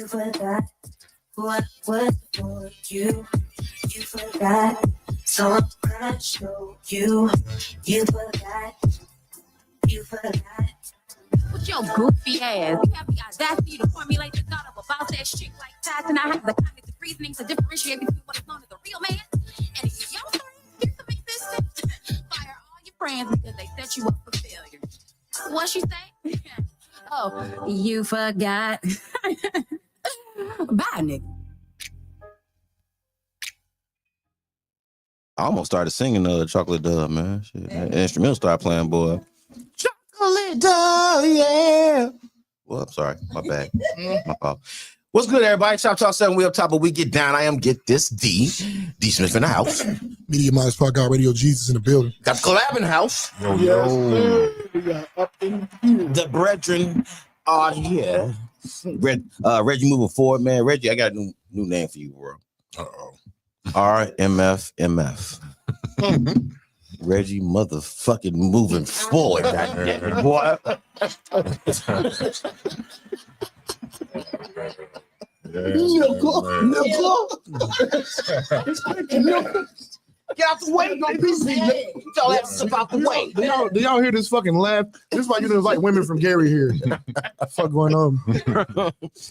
forgot what was for you. You forgot. So I'm gonna show you. You forgot. You forgot. With your goofy ass, you have the audacity to formulate the thought of about that shit like that, and I have the cognitive reasoning to differentiate between what is known as a real man and if your friend, you can make this sense. Fire all your friends because they set you up for failure. What she say? Oh, you forgot. Bye, nigga. I almost started singing Chocolate Dove, man. Shit, that instrumental started playing, boy. Chocolate Dove, yeah. Well, I'm sorry. My bad. My fault. What's good, everybody? Shoptalk 7, we up top, but we get down. I am Get This D. D Smith in the house. Media Minds Podcast Radio Jesus in the building. Got the collab in the house. Yo. We got up in here. The brethren are here. Reggie moving forward, man. Reggie, I got a new name for you, bro. Uh-oh. RMFMF. Reggie motherfucking moving forward, goddamn boy. Get out the way, go busy. Get y'all asses out the way. Do y'all hear this fucking laugh? This is why you know like women from Gary here. Fuck going on?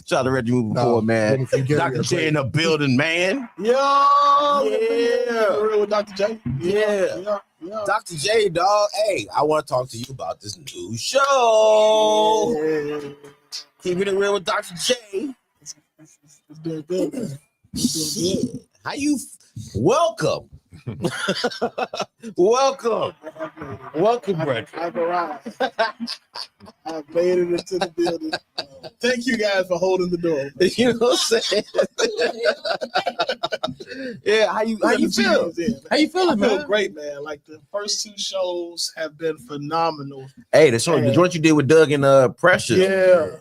Shout out to Reggie moving forward, man. Dr. J in the building, man. Yo, yeah. Real with Dr. J. Yeah. Dr. J, dog. Hey, I want to talk to you about this new show. Yeah. Keeping it real with Dr. J. It's doing good, man. Shit. How you? Welcome. Welcome, Brett. I've arrived. I've made it into the building. Thank you guys for holding the door. You know what I'm saying? Yeah, how you feel? How you feeling, I feel man? great, man. Like the first two shows have been phenomenal. Hey, the joint you did with Doug and Precious. Yeah.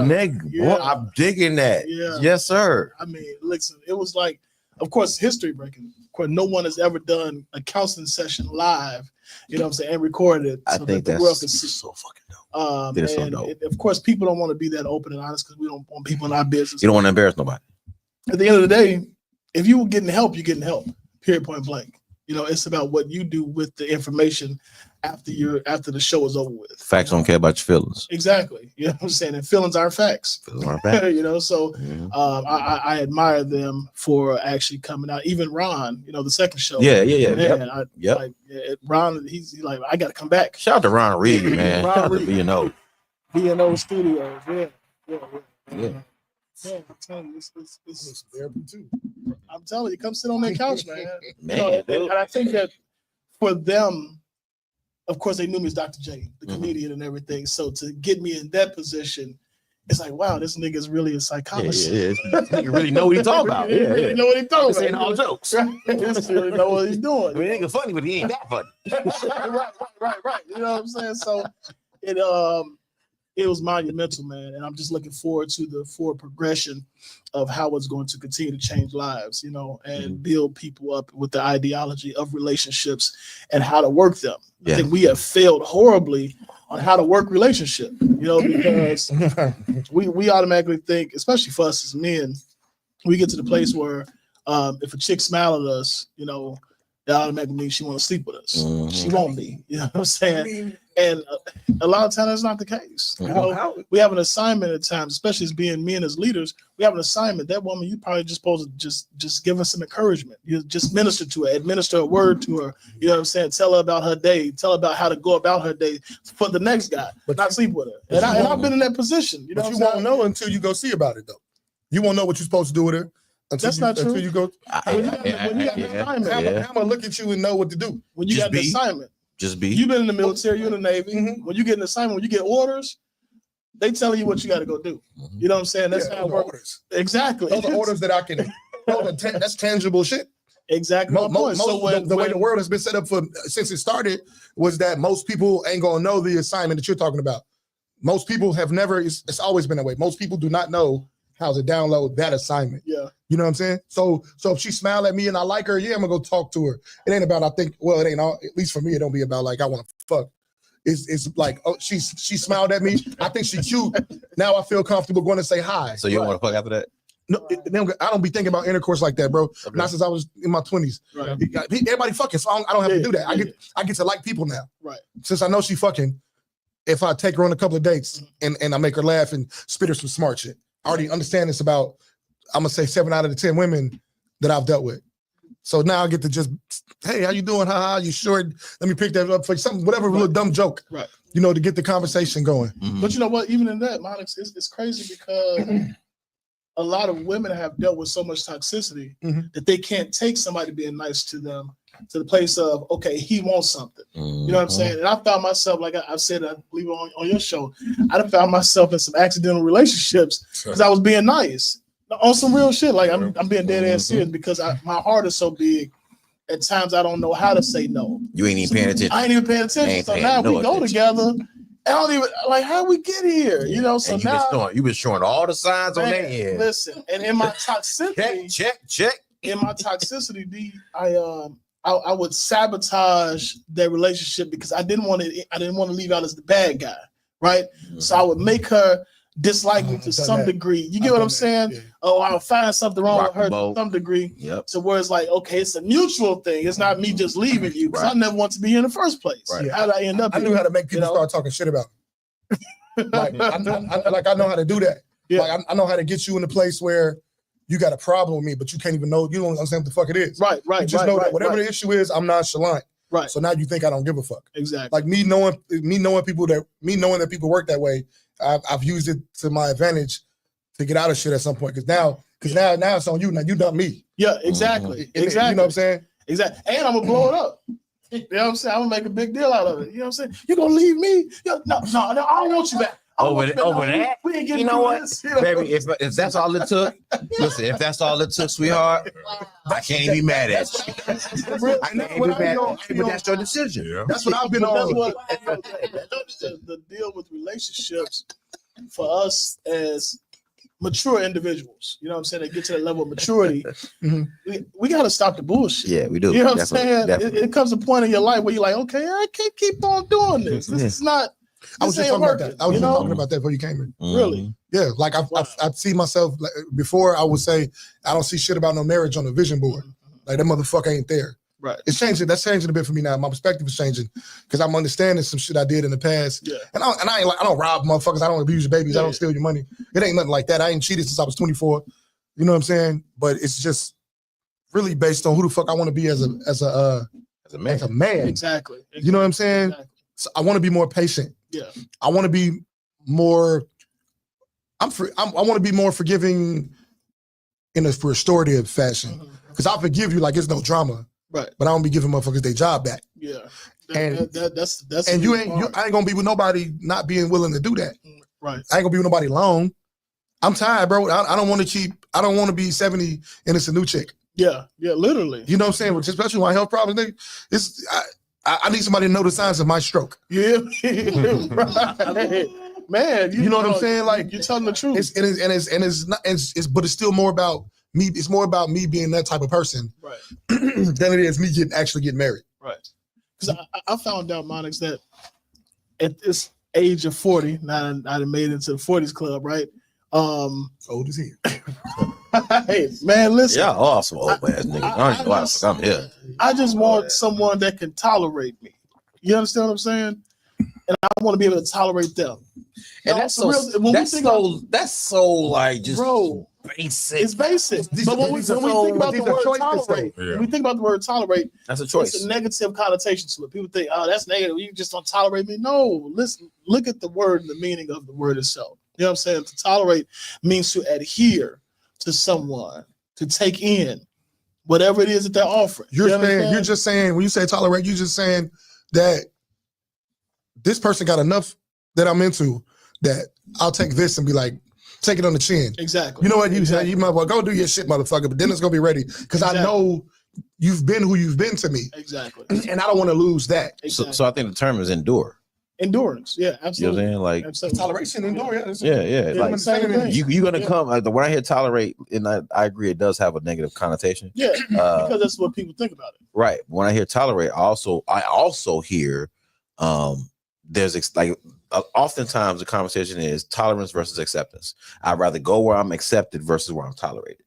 Nigga, boy, I'm digging that. Yeah. Yes, sir. I mean, listen, it was like, of course, history breaking. Of course, no one has ever done a counseling session live, you know what I'm saying, and recorded it. I think that's so fucking dope. They're so dope. Of course, people don't want to be that open and honest because we don't want people in our business. You don't want to embarrass nobody. At the end of the day, if you were getting help, you're getting help. Period, point blank. You know, it's about what you do with the information after the show is over with. Facts don't care about your feelings. Exactly. You know what I'm saying? And feelings are facts. Feelings are facts. You know, so I admire them for actually coming out. Even Ron, you know, the second show. Yeah. Man, Yep. Like, Ron, he's like, I got to come back. Shout out to Ron Reed, man. Ron Shout out to Reed. B&O. B&O Studios. Yeah. Yeah. I'm telling you, it's therapy too. I'm telling you, come sit on that couch, man. Man, and I think that for them, of course, they knew me as Dr. J, the comedian and everything. So to get me in that position, it's like, wow, this nigga is really a psychologist. Yeah. You really know what he's talking about. He really know what he's talking This about. ain't all jokes. He really know what he's doing. I mean, nigga funny, but he ain't that funny. right. You know what I'm saying? So it was monumental, man. And I'm just looking forward to the forward progression of how it's going to continue to change lives, you know, and build people up with the ideology of relationships and how to work them. Yeah. I think we have failed horribly on how to work relationship, you know, because we automatically think, especially for us as men, we get to the place where if a chick smile at us, you know, that automatically means she want to sleep with us. She won't be, you know what I'm saying? And a lot of times that's not the case. You know, we have an assignment at times, especially as being men as leaders. We have an assignment. That woman, you probably just supposed to just give her some encouragement. You just minister to her, administer a word to her. You know what I'm saying? Tell her about her day. Tell her about how to go about her day for the next guy, but not sleep with her. And I've been in that position. You know, but you won't know until you go see about it, though. You won't know what you're supposed to do with her. That's not true. Until you go. When you got an assignment, I'm gonna look at you and know what to do. When you got an assignment. Just be. You've been in the military, you're in the Navy. When you get an assignment, when you get orders, they telling you what you got to go do. You know what I'm saying? That's how it works. Orders. Exactly. Those are orders that I can. That's tangible shit. Exactly. The way the world has been set up since it started was that most people ain't gonna know the assignment that you're talking about. Most people have never. It's always been that way. Most people do not know how to download that assignment. Yeah. You know what I'm saying? So if she smile at me and I like her, yeah, I'm gonna go talk to her. It ain't about, it ain't all, at least for me, it don't be about like I want to fuck. is like, oh, she smiled at me. I think she's cute. Now I feel comfortable going to say hi. So you don't want to fuck after that? No, I don't be thinking about intercourse like that, bro. Okay. Not since I was in my 20s. Right. Everybody fucking, so I don't have to do that. I get to like people now. Right. Since I know she fucking, if I take her on a couple of dates and I make her laugh and spit her some smart shit, I already understand this about, I'm gonna say 7 out of the 10 women that I've dealt with. So now I get to just, hey, how you doing? Ha, you short? Let me pick that up for you. Something, whatever, little dumb joke. Right. You know, to get the conversation going. But you know what? Even in that, Monix, it's crazy because a lot of women have dealt with so much toxicity that they can't take somebody being nice to them to the place of, okay, he wants something. You know what I'm saying? And I found myself, like I've said, I believe on your show, I done found myself in some accidental relationships because I was being nice on some real shit. Like I'm being dead ass serious because my heart is so big. At times I don't know how to say no. You ain't even paying attention. I ain't even paying attention. So now we go together. I don't even like how we get here, you know. So now you've been showing all the signs on that end. Listen, and in my toxicity, check. In my toxicity, D, I would sabotage their relationship because I didn't want to leave out as the bad guy, right? So I would make her dislike me to some degree. You get what I'm saying? Yeah. Oh, I'll find something wrong with her to some degree. Yep. So where it's like, okay, it's a mutual thing. It's not me just leaving you because I never want to be here in the first place. Right. How did I end up? I knew how to make people start talking shit about me. Like I know how to do that. Yeah. Like I know how to get you in a place where you got a problem with me, but you can't even know, you don't understand what the fuck it is. Right. You just know that whatever the issue is, I'm nonchalant. Right. So now you think I don't give a fuck. Exactly. Like me knowing that people work that way, I've used it to my advantage to get out of shit at some point. Because now it's on you. Now you done me. Yeah, exactly. Exactly. You know what I'm saying? Exactly. And I'm gonna blow it up. You know what I'm saying? I'm gonna make a big deal out of it. You know what I'm saying? You gonna leave me? No, I don't want you back. Over that, we ain't you know what, this, you know? baby? If that's all it took, listen. If that's all it took, sweetheart, I can't even be mad at you. I can't be mad at you, but that's your decision. Yeah. That's what I've been on. The deal with relationships for us as mature individuals, you know what I'm saying? They get to that level of maturity. We got to stop the bullshit. Yeah, we do. You know what I'm saying? It comes a point in your life where you're like, okay, I can't keep on doing this. This is not. I was just talking about that. I was just talking about that before you came in. Really? Yeah, like I see myself, like, before I would say I don't see shit about no marriage on the vision board. Like that motherfucker ain't there. Right. It's changing. That's changing a bit for me now. My perspective is changing because I'm understanding some shit I did in the past. Yeah. And I ain't like, I don't rob motherfuckers. I don't abuse your babies. I don't steal your money. It ain't nothing like that. I ain't cheated since I was 24. You know what I'm saying? But it's just really based on who the fuck I want to be as a man. Exactly. You know what I'm saying? Exactly. So I want to be more patient. Yeah. I want to be more. I want to be more forgiving in a restorative fashion because I forgive you like it's no drama. Right. But I don't be giving motherfuckers their job back. Yeah. That's and I ain't gonna be with nobody not being willing to do that. Right. I ain't gonna be with nobody long. I'm tired, bro. I don't want to keep. I don't want to be 70 and it's a new chick. Yeah. Yeah. Literally. You know what I'm saying? Which especially with my health problems, nigga. I need somebody to know the signs of my stroke. Yeah. Right. Man, you know what I'm saying? Like you're telling the truth. But it's still more about me. It's more about me being that type of person, right, than it is me actually getting married. Right. Because I found out, Monix, that at this age of 40, now I done made it into the 40s club, right? Old as he. Hey, man, listen. Yeah, awesome old ass niggas. I'm here. I just want someone that can tolerate me. You understand what I'm saying? And I want to be able to tolerate them. And that's so like just basic. It's basic. But when we think about the word tolerate, when we think about the word tolerate, that's a choice. It's a negative connotation to it. People think, oh, that's negative. You just don't tolerate me. No, listen, look at the word and the meaning of the word itself. You know what I'm saying? To tolerate means to adhere to someone, to take in whatever it is that they're offering. You're just saying, when you say tolerate, you're just saying that this person got enough that I'm into that I'll take this and be like, take it on the chin. Exactly. You know what? You might well go do your shit, motherfucker, but then it's gonna be ready. Because I know you've been who you've been to me. Exactly. And I don't want to lose that. Exactly. So I think the term is endure. Endurance, yeah, absolutely. You know what I'm saying? Like absolutely. Toleration, endure, yeah. Like you're gonna come. When I hear tolerate, and I agree, it does have a negative connotation. Yeah, because that's what people think about it. Right. When I hear tolerate, I also hear oftentimes the conversation is tolerance versus acceptance. I'd rather go where I'm accepted versus where I'm tolerated.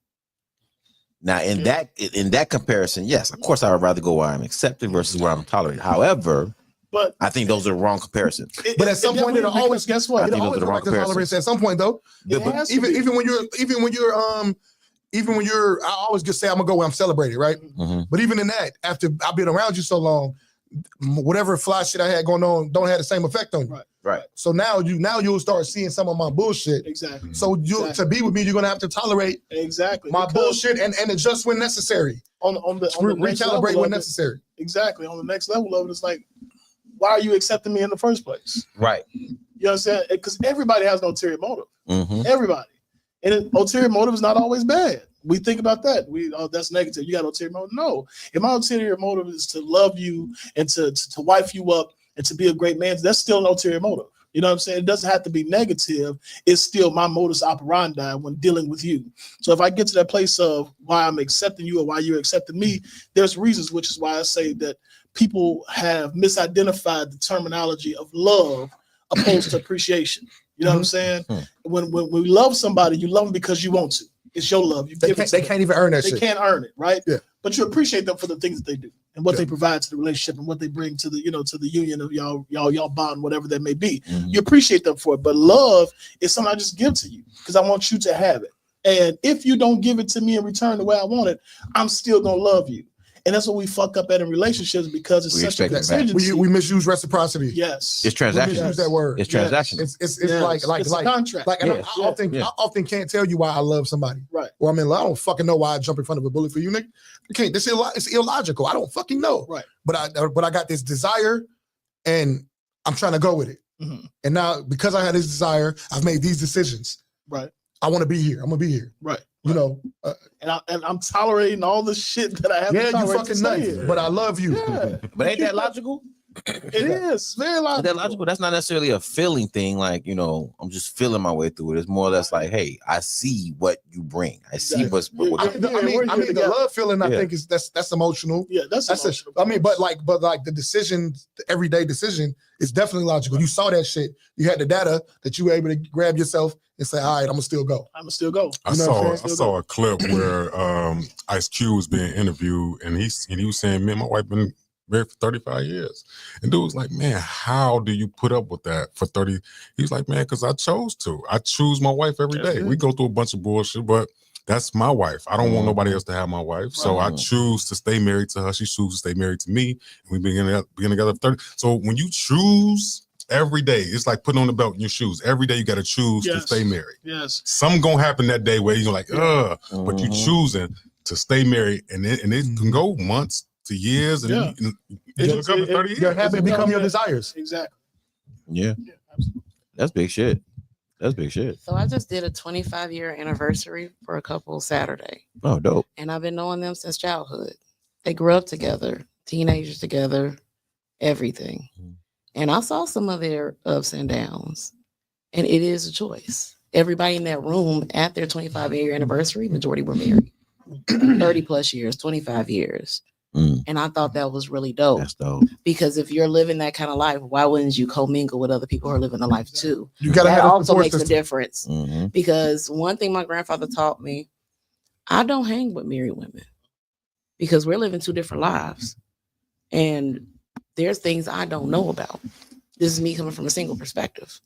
Now, in that comparison, yes, of course, I would rather go where I'm accepted versus where I'm tolerated. However, but I think those are wrong comparisons. But at some point, it'll always guess what? I think those are the wrong tolerance at some point, though. But even when you're, I always just say I'm gonna go where I'm celebrated, right? Mm-hmm. But even in that, after I've been around you so long, whatever fly shit I had going on don't have the same effect on you. Right. So now you'll start seeing some of my bullshit. Exactly. So to be with me, you're gonna have to tolerate my bullshit and adjust when necessary. On the recalibrate when necessary. Exactly. On the next level of it, it's like, why are you accepting me in the first place? Right. You understand? Because everybody has an ulterior motive. Mm-hmm. Everybody. And an ulterior motive is not always bad. We think about that. That's negative. You got ulterior motive. No. If my ulterior motive is to love you and to wife you up and to be a great man, that's still an ulterior motive. You know what I'm saying? It doesn't have to be negative. It's still my modus operandi when dealing with you. So if I get to that place of why I'm accepting you or why you're accepting me, there's reasons, which is why I say that people have misidentified the terminology of love opposed to appreciation. You know what I'm saying? When we love somebody, you love them because you want to. It's your love. They can't even earn that shit. They can't earn it, right? Yeah. But you appreciate them for the things that they do and what they provide to the relationship and what they bring to the, to the union of y'all bond, whatever that may be. Mm-hmm. You appreciate them for it. But love is something I just give to you because I want you to have it. And if you don't give it to me in return the way I want it, I'm still gonna love you. And that's what we fuck up at in relationships because it's such a contingency. We misuse reciprocity. Yes, it's transactional. We misuse that word. It's transactional. It's like a contract. Like, and I often can't tell you why I love somebody. Right. Or I mean, I don't fucking know why I jump in front of a bullet for you, nigga. I can't. It's illogical. I don't fucking know. Right. But I got this desire, and I'm trying to go with it. Mm-hmm. And now because I had this desire, I've made these decisions. Right. I want to be here. I'm gonna be here. Right. You know, and I'm tolerating all the shit that I have. Yeah, to you fucking nuts, but I love you. Yeah. But ain't that logical? It is very logical. Is that logical? That's not necessarily a feeling thing. Like, I'm just feeling my way through it. It's more or less like, hey, I see what you bring. I see what the love feeling. I think is that's emotional. Yeah, that's emotional. But the decision, the everyday decision is definitely logical. You saw that shit. You had the data that you were able to grab yourself and say, all right, I'm gonna still go. I'm gonna still go. I saw a clip where Ice Cube was being interviewed, and he was saying, "Man, my wife been married for 35 years." And dude was like, "Man, how do you put up with that for 30?" He was like, "Man, because I chose to. I choose my wife every day. We go through a bunch of bullshit, but that's my wife. I don't want nobody else to have my wife. So I choose to stay married to her. She chooses to stay married to me. And we've been together for 30. So when you choose every day, it's like putting on the belt in your shoes. Every day you got to choose to stay married. Yes. Something gonna happen that day where you're like, but you choosing to stay married, and it can go months to years, and your habit become your desires. Exactly. Yeah. That's big shit. That's big shit. So I just did a 25-year anniversary for a couple Saturday. Oh, dope. And I've been knowing them since childhood. They grew up together, teenagers together, everything. And I saw some of their ups and downs. And it is a choice. Everybody in that room at their 25-year anniversary, majority were married. 30 plus years, 25 years. And I thought that was really dope. That's dope. Because if you're living that kind of life, why wouldn't you commingle with other people who are living the life too? You gotta that have also makes a system. difference. Because one thing my grandfather taught me, I don't hang with married women because we're living two different lives. And there's things I don't know about. This is me coming from a single perspective.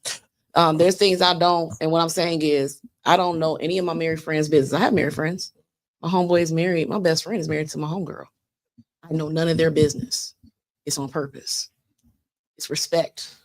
There's things I don't, and what I'm saying is I don't know any of my married friends' business. I have married friends. My homeboy is married. My best friend is married to my homegirl. I know none of their business. It's on purpose. It's respect.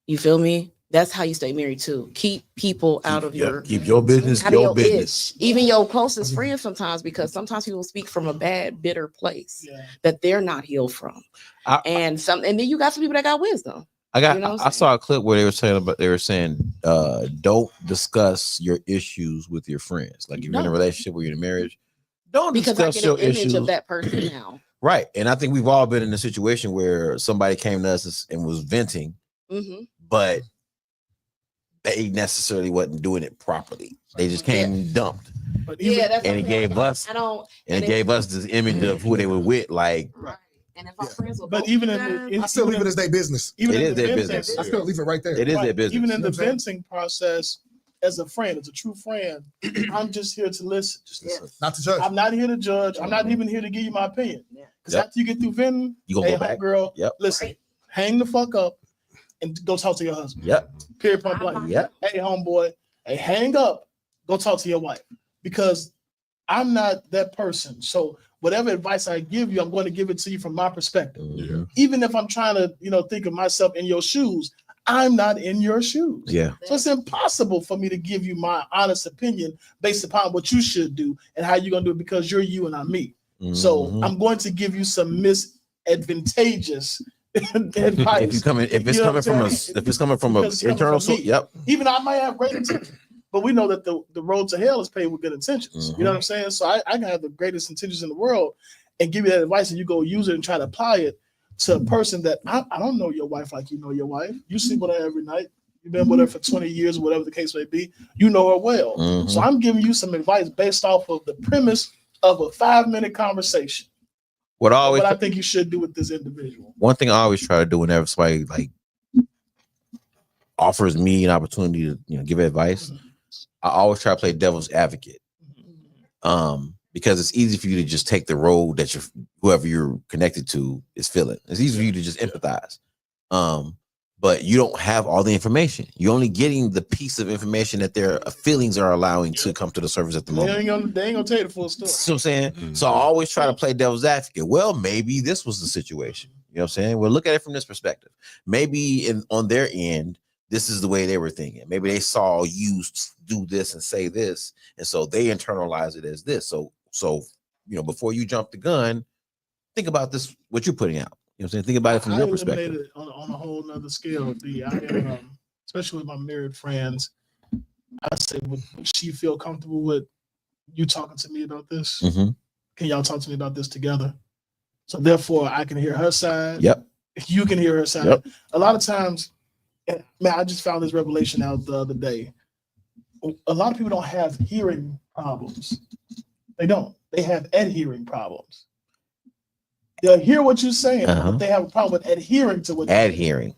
You feel me? That's how you stay married too. Keep people out of your keep your business your business. Even your closest friends sometimes, because sometimes people speak from a bad, bitter place that they're not healed from. And then you got some people that got wisdom. I saw a clip where they were saying don't discuss your issues with your friends. Like if you're in a relationship or you're in a marriage, don't because discuss I get your an image issues of that person now. Right. And I think we've all been in a situation where somebody came to us and was venting, but they necessarily wasn't doing it properly. They just came and dumped. And it gave us this image of who they were with. Like, And if our friends will But both even do in that, the, I still leave it as their business. even It in is the their venting- business. I still leave it right there. It is their Right. business. Even in You know the what I'm saying? venting process, as a friend, as a true friend, I'm just here to listen. Just listen. Not to judge. I'm not here to judge. I'm not even here to give you my opinion. Because Yep. after you get through venting, You gonna hey, go back? girl, Yep. listen, hang the fuck up and go talk to your husband. Yep. Period, point blank. Yep. Hey, homeboy, hey, hang up, go talk to your wife. Because I'm not that person. So whatever advice I give you, I'm going to give it to you from my perspective. Mhm. Even if I'm trying to, think of myself in your shoes, I'm not in your shoes. Yeah. So it's impossible for me to give you my honest opinion based upon what you should do and how you're going to do it because you're you and I'm me. So Mhm. I'm going to give you some misadvantageous advice. If it's coming from an Because it's coming internal from source, me. yep. Even I might have great intentions, but we know that the road to hell is paved with good intentions. You know what I'm saying? So I can have the greatest intentions in the world and give you that advice, and you go use it and try to apply it to a person that I don't know your wife like you know your wife. You sleep with her every night. You've been with her for 20 years, whatever the case may be. You know her well. Mhm. So I'm giving you some advice based off of the premise of a 5-minute conversation. What I I think you should do with this individual. one thing I always try to do whenever somebody like offers me an opportunity to give advice, I always try to play devil's advocate. Because it's easy for you to just take the road that whoever you're connected to is feeling. It's easy for you to just empathize. But you don't have all the information. You're only getting the piece of information that their feelings are allowing to come to the surface at the moment. They ain't gonna tell you the full story. So I'm saying, so I always try to play devil's advocate. Well, maybe this was the situation. You know what I'm saying? Well, look at it from this perspective. Maybe on their end, this is the way they were thinking. Maybe they saw you do this and say this, and so they internalize it as this. So before you jump the gun, think about this, what you're putting out. You know what I'm saying? Think about it from your perspective. It on a whole nother scale. Especially with my married friends, I say, would she feel comfortable with you talking to me about this? Mhm. Can y'all talk to me about this together? So therefore, I can hear her side. Yep. You can hear her side. Yep. A lot of times, man, I just found this revelation out the other day. A lot of people don't have hearing problems. They don't. They have adhering problems. They'll hear what you're saying, but they have a problem with adhering to what you're saying. Adhering.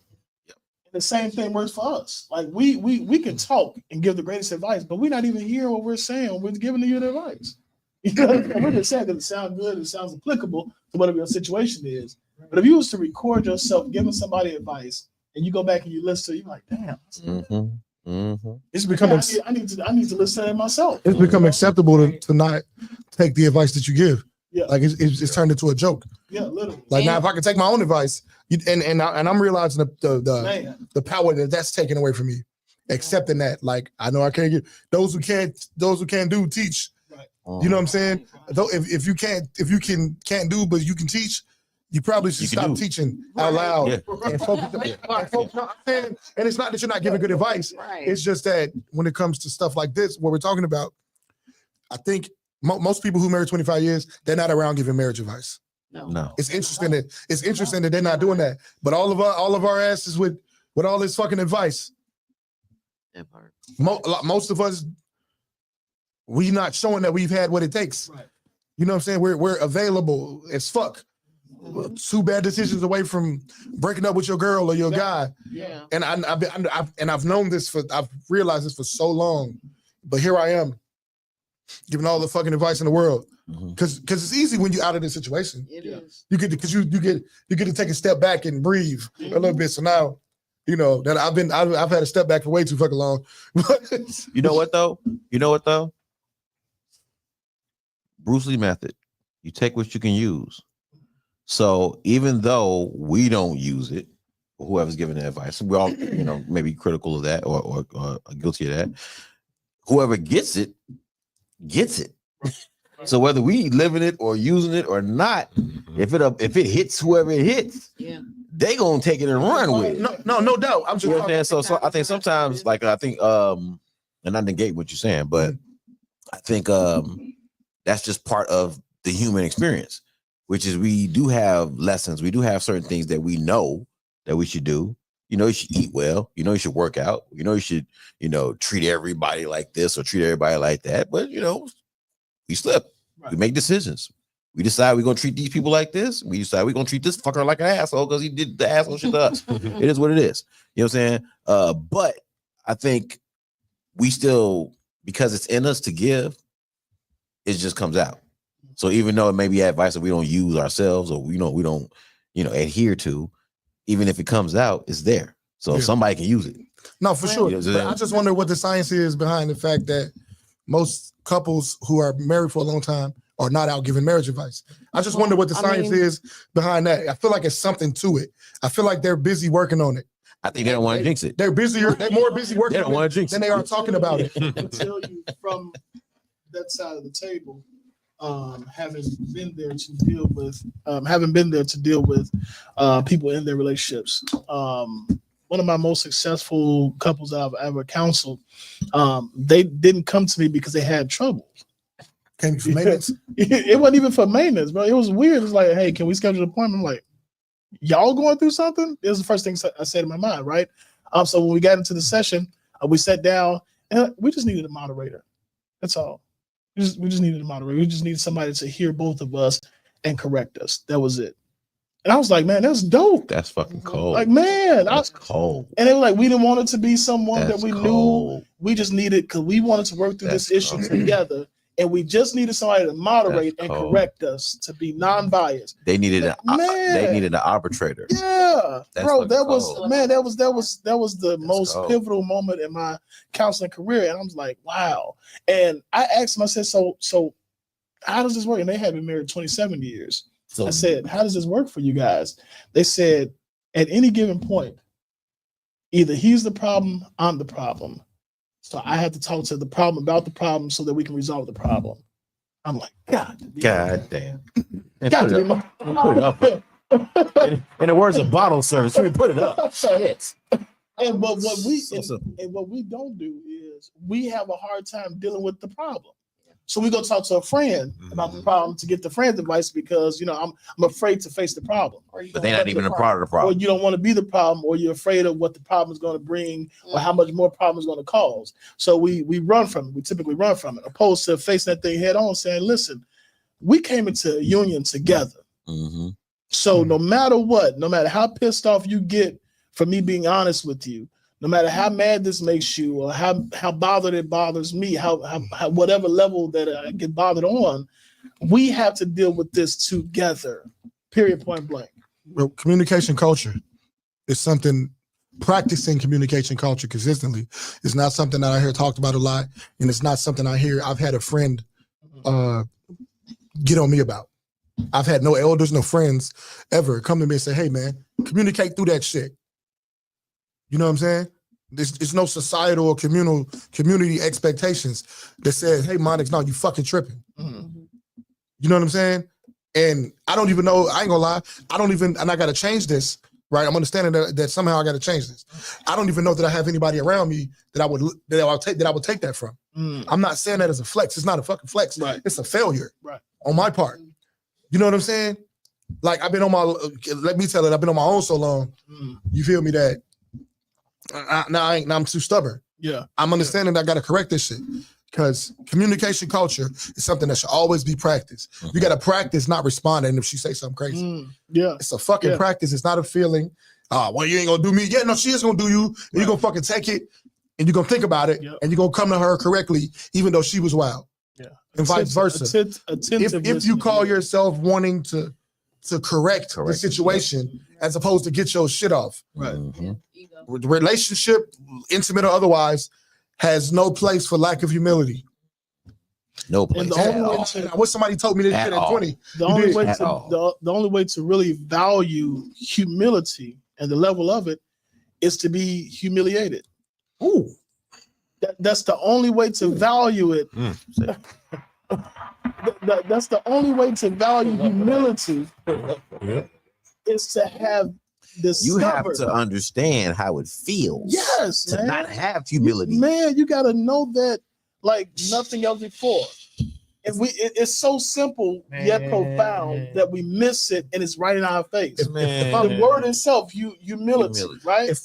The same thing works for us. Like we can talk and give the greatest advice, but we're not even hearing what we're saying when we're giving you the advice. We're just saying that it sounds good, it sounds applicable to whatever your situation is. But if you was to record yourself giving somebody advice and you go back and you listen to it, you're like, damn. It's becoming. I need to listen to it myself. It's become acceptable to not take the advice that you give. Yeah. Like it's turned into a joke. Yeah, literally. Like now, if I can take my own advice, and I'm realizing the power that's taken away from me, accepting that. Like I know I can't get those who can't do teach. Right. You know what I'm saying? Though if you can't do, but you can teach, you probably should stop teaching out loud and focus. And it's not that you're not giving good advice. Right. It's just that when it comes to stuff like this, what we're talking about, I think most people who marry 25 years, they're not around giving marriage advice. No. It's interesting that they're not doing that. But all of our asses with all this fucking advice. That part. Most of us, we not showing that we've had what it takes. Right. You know what I'm saying? We're available as fuck. 2 bad decisions away from breaking up with your girl or your guy. Yeah. And I've known this I've realized this for so long, but here I am, giving all the fucking advice in the world. Because it's easy when you're out of this situation. It is. You get to take a step back and breathe a little bit. So now, that I've had a step back for way too fucking long. You know what though? Bruce Lee method. You take what you can use. So even though we don't use it, whoever's giving the advice, we're all maybe critical of that or guilty of that. Whoever gets it. So whether we living it or using it or not, if it hits whoever it hits, they gonna take it and run with it. No doubt. I'm just so I think sometimes, like and I negate what you're saying, but I think that's just part of the human experience, which is we do have lessons, we do have certain things that we know that we should do. You should eat well, you should work out, you should, treat everybody like this or treat everybody like that. But we slip. Right. We make decisions. We decide we're gonna treat these people like this. We decide we're gonna treat this fucker like an asshole because he did the asshole shit to us. It is what it is. You know what I'm saying? But I think we still, because it's in us to give, it just comes out. So even though it may be advice that we don't use ourselves or we don't adhere to, even if it comes out, it's there. So somebody can use it. No, for sure. You know But I just wonder what the science is behind the fact that most couples who are married for a long time are not out giving marriage advice. I just wonder what the science is behind that. I feel like it's something to it. I feel like they're busy working on it. I think they don't want to jinx it. They're busier. They're more busy working They don't want to jinx than they are talking about it. I can tell you from that side of the table, having been there to deal with people in their relationships. One of my most successful couples I've ever counseled, they didn't come to me because they had trouble. Came for maintenance. It wasn't even for maintenance, bro. It was weird. It's like, hey, can we schedule an appointment? I'm like, y'all going through something? It was the first thing I said in my mind, right? So when we got into the session, we sat down and we just needed a moderator. That's all. We just needed a moderator. We just needed somebody to hear both of us and correct us. That was it. And I was like, man, that's dope. That's fucking cold. Like, man, that's cold. And they were like, we didn't want it to be someone that we cold. knew. We just needed, because we wanted to work through this issue together. And we just needed somebody to moderate and correct us, to be non-biased. They needed an arbitrator. Yeah, That's bro, that cold. was the most pivotal moment in my counseling career. And I was like, wow. And I asked them, I said, so how does this work? And they had been married 27 years. So I said, how does this work for you guys? They said, at any given point, either he's the problem, I'm the problem. So I have to talk to the problem about the problem so that we can resolve the problem. I'm like, God damn. God damn. Put it up. In the words of bottle service, we put it up. Shit. And but what we don't do is we have a hard time dealing with the problem. So we go talk to a friend about the problem to get the friend's advice because I'm afraid to face the problem. But they're not even a part of the problem. Or you don't want to be the problem, or you're afraid of what the problem is going to bring, or how much more problem is going to cause. So we run from it. We typically run from it, opposed to facing that thing head on, saying, "Listen, we came into a union together. So no matter what, no matter how pissed off you get for me being honest with you, no matter how mad this makes you or how bothered it bothers me, how whatever level that I get bothered on, we have to deal with this together, period, point blank." Well, communication culture is something, practicing communication culture consistently is not something that I hear talked about a lot. And it's not something I've had a friend get on me about. I've had no elders, no friends ever come to me and say, hey man, communicate through that shit. You know what I'm saying? There's no societal or community expectations that says, hey, Monix, no, you fucking tripping. You know what I'm saying? And I don't even know, I ain't gonna lie, and I gotta change this, right? I'm understanding that somehow I gotta change this. I don't even know that I have anybody around me that I would take that from. I'm not saying that as a flex. It's not a fucking flex. Right. It's a failure on my part. You know what I'm saying? Like I've been on my own so long. You feel me that now I'm too stubborn. Yeah. I'm understanding that I got to correct this shit because communication culture is something that should always be practiced. You got to practice not responding if she say something crazy. Yeah. It's a fucking practice. It's not a feeling. Well, you ain't gonna do me. Yeah, no, she is gonna do you. And you're gonna fucking take it and you're gonna think about it and you're gonna come to her correctly, even though she was wild. Yeah. And vice versa. If you call yourself wanting to correct the situation as opposed to get your shit off. Right. Relationship, intimate or otherwise, has no place for lack of humility. No place. I wish somebody told me this shit at 20. The only way to really value humility and the level of it is to be humiliated. Ooh. That's the only way to value it. That's the only way to value humility is to have this. You have to understand how it feels. Yes, to man. not have humility. Man, you got to know that like nothing else before. And it's so simple yet profound that we miss it, and it's right in our face. The word itself, humility, right?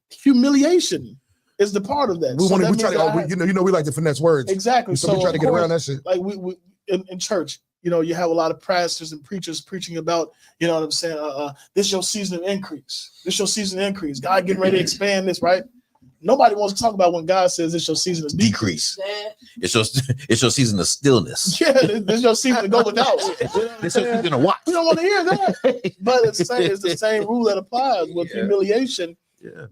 Humiliation is the part of that. We like to finesse words. Exactly. So we try to get around that shit. Like we in church, you know, you have a lot of pastors and preachers preaching about, you know what I'm saying? This your season of increase. This your season of increase. God getting ready to expand this, right? Nobody wants to talk about when God says it's your season of decrease. It's your season of stillness. Yeah, this your season to go without. It's your season to watch. We don't want to hear that. But it's the same rule that applies with humiliation. Yeah.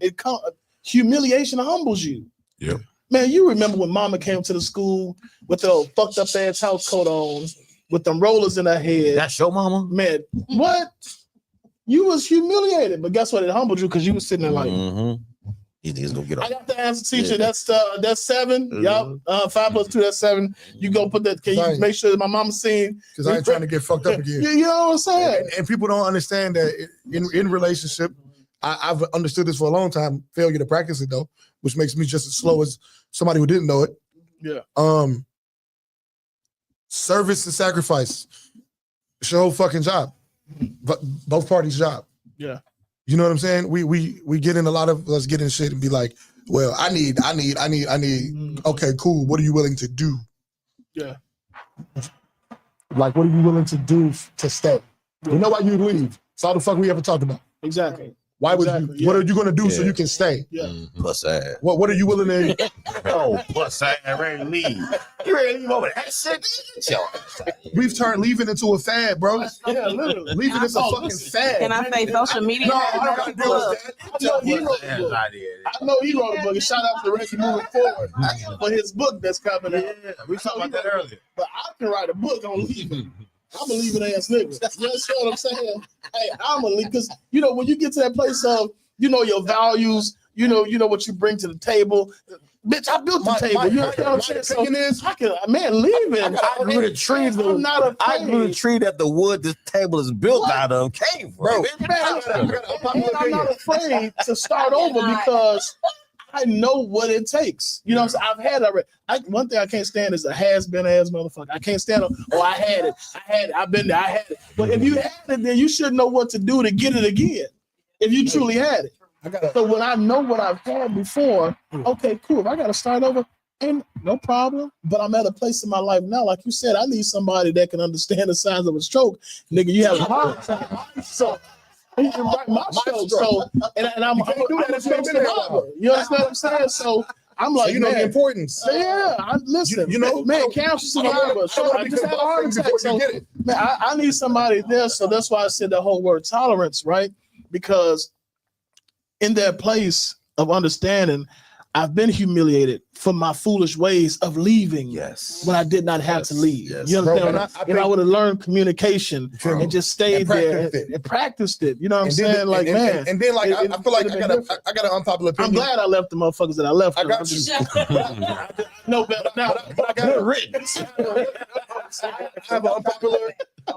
Humiliation humbles you. Yeah. Man, you remember when mama came to the school with the fucked up ass house coat on, with them rollers in her head. That's your mama? Man, what? You was humiliated, but guess what? It humbled you because you was sitting there like, He's gonna get off. I got the answer, teacher. That's 7. Yup. 5 + 2, that's 7. You go put that. Can you make sure that my mama's seen? Because I ain't trying to get fucked up again. You know what I'm saying? And people don't understand that in relationship, I've understood this for a long time. Failure to practice it though, which makes me just as slow as somebody who didn't know it. Yeah. Service and sacrifice. It's your whole fucking job. But both parties' job. Yeah. You know what I'm saying? We get in, a lot of us get in shit and be like, well, I need. Okay, cool. What are you willing to do? Yeah. Like, what are you willing to do to stay? You know why you leave? It's all the fuck we ever talked about. Exactly. Why would you? Yeah. What are you gonna do so you can stay? Yeah. Plus ass. What are you willing to? Oh, plus ass, ready to leave. You ready to leave over that shit? We've turned leaving into a fad, bro. Yeah, literally. Leaving is a fucking fad. Can I say social media? No, I don't gotta deal with that. I know he wrote a book. And shout out to Reggie moving forward for his book that's coming out. Yeah, we talked about that earlier. But I can write a book on leaving. I'm a leaving ass nigga. You understand what I'm saying? Hey, I'm a leave because you know when you get to that place of you know your values, you know what you bring to the table. Bitch, I built the table. You know what I'm saying? So I can, man, leaving. I grew the tree. I'm not afraid. I grew the tree that the wood this table is built out of came from. Bro, I'm not afraid to start over because I know what it takes. You know what I'm saying? I've had already. One thing I can't stand is a has-been ass motherfucker. I can't stand it. Oh, I had it. I've been there. I had it. But if you had it, then you should know what to do to get it again. If you truly had it. So when I know what I've had before, okay, cool. If I got to start over, ain't no problem. But I'm at a place in my life now, like you said, I need somebody that can understand the signs of a stroke. Nigga, you have a heart attack. So he can write my stroke. So, and I'm do that if you understand what I'm saying? So I'm like, so you know man, the importance. Yeah, listen, you know, man, cancer survivor. So I just had a heart attack. So, man, I need somebody there. So that's why I said the whole word tolerance, right? Because in that place of understanding, I've been humiliated for my foolish ways of leaving. Yes. When I did not have to leave. Yes. You understand? Bro, I would have learned communication and just stayed there and practiced it. You know what I'm saying? Like, man. And then, like, I feel like I got an unpopular opinion. I'm glad I left the motherfuckers that I left. I got you. No better now, but I got it written.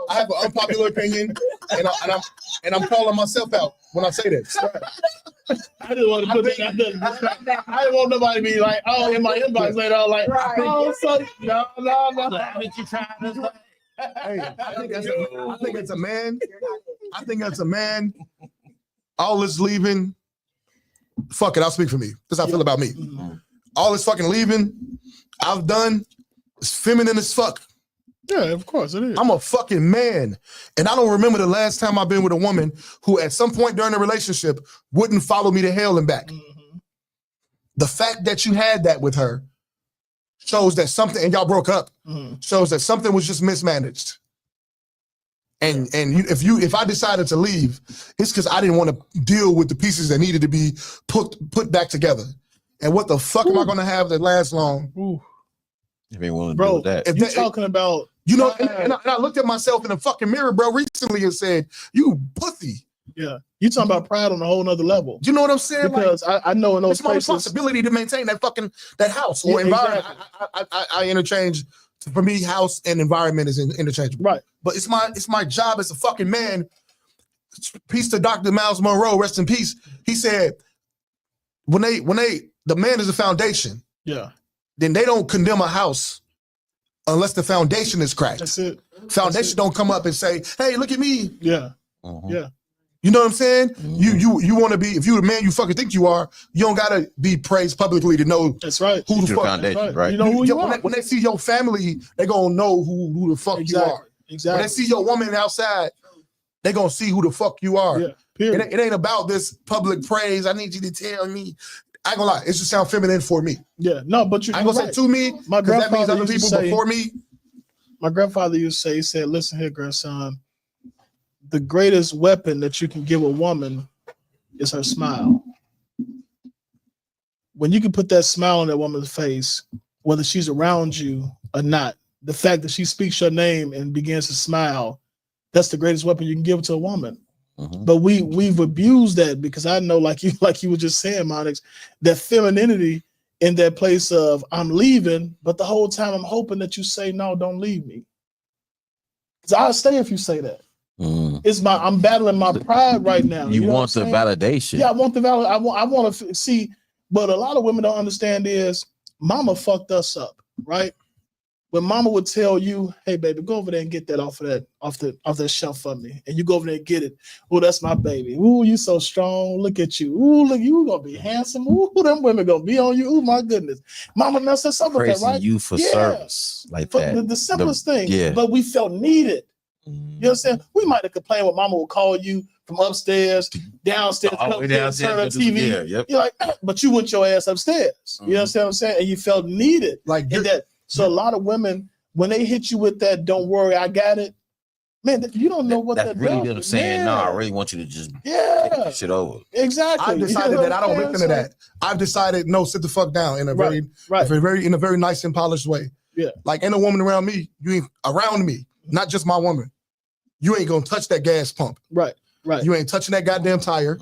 I have an unpopular opinion, and I'm calling myself out when I say this. I didn't want to put that out there. I didn't want nobody to be like, oh, in my inbox later on, like, oh, so no. Hey, I think it's a man. I think that's a man. All this leaving. Fuck it, I'll speak for me. This is how I feel about me. All this fucking leaving I've done is feminine as fuck. Yeah, of course it is. I'm a fucking man. And I don't remember the last time I've been with a woman who at some point during the relationship wouldn't follow me to hell and back. The fact that you had that with her shows that something, and y'all broke up, shows that something was just mismanaged. And if I decided to leave, it's because I didn't want to deal with the pieces that needed to be put back together. And what the fuck am I going to have that lasts long? If ain't willing to bro, do that. If you're talking about, you know, and I looked at myself in the fucking mirror, bro, recently and said, "You pussy." Yeah, you talking about pride on a whole nother level. You know what I'm saying? Because like, I know in those it's my places, responsibility to maintain that house or environment. Exactly. I interchange. For me, house and environment is interchangeable. Right. But it's my job as a fucking man. Peace to Dr. Miles Monroe, rest in peace. He said, when the man is a foundation. Yeah. Then they don't condemn a house unless the foundation is cracked. That's it. Foundation don't come up and say, "Hey, look at me." Yeah. Yeah. You know what I'm saying? You want to be, if you're the man you fucking think you are, you don't gotta be praised publicly to know. That's right. Who the fuck? Foundation, right? You know who you are. When they see your family, they gonna know who the fuck you are. Exactly. When they see your woman outside, they gonna see who the fuck you are. Yeah. Period. It ain't about this public praise. I need you to tell me. I ain't gonna lie, it just sound feminine for me. Yeah, no, but I ain't gonna say to me, my because that means grandfather other used to people say, before me. My grandfather used to say, he said, listen here, grandson, the greatest weapon that you can give a woman is her smile. When you can put that smile on that woman's face, whether she's around you or not, the fact that she speaks your name and begins to smile, that's the greatest weapon you can give to a woman. But we've abused that, because I know, like you were just saying, Monix, that femininity in that place of I'm leaving, but the whole time I'm hoping that you say no, don't leave me. Because I'll stay if you say that. I'm battling my pride right now. You know want the validation. Yeah, I want the valid. I want to see. But a lot of women don't understand is mama fucked us up, right? When mama would tell you, hey baby, go over there and get that off the shelf for me. And you go over there and get it. Oh, that's my baby. Ooh, you so strong. Look at you. Ooh, look, you gonna be handsome. Ooh, them women gonna be on you. Ooh, my goodness. Mama messed us up with that, right? You for service like for that. The simplest thing. Yeah. But we felt needed. You understand? We might have complained when mama would call you from upstairs, downstairs, turn the TV. Yeah, yep. You're like, but you went your ass upstairs. You understand what I'm saying? And you felt needed. Like that. So a lot of women, when they hit you with that, don't worry, I got it. Man, you don't know what that's really them saying, no, I really want you to just take this shit over. Exactly. I've decided that I don't listen to that. I've decided, no, sit the fuck down in a very nice and polished way. Yeah. Like, ain't a woman around me, you ain't around me, not just my woman. You ain't gonna touch that gas pump. Right. You ain't touching that goddamn tire.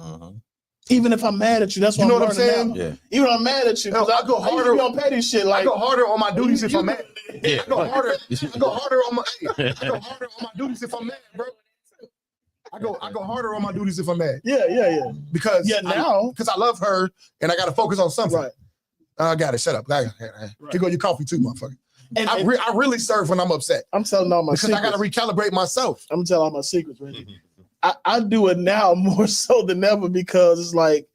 Even if I'm mad at you, that's what you know what I'm saying. Now. Yeah. Even if I'm mad at you, no, I go harder on petty shit. Like I go harder on my duties if I'm mad. I go harder on my duties if I'm mad, bro. I go harder on my duties if I'm mad. Yeah. Because I love her and I gotta focus on something. Right. I got it. Shut up. Here go your coffee too, motherfucker. And I really serve when I'm upset. I'm telling all my secrets. I gotta recalibrate myself. I'm telling all my secrets, Reggie. I do it now more so than ever, because it's like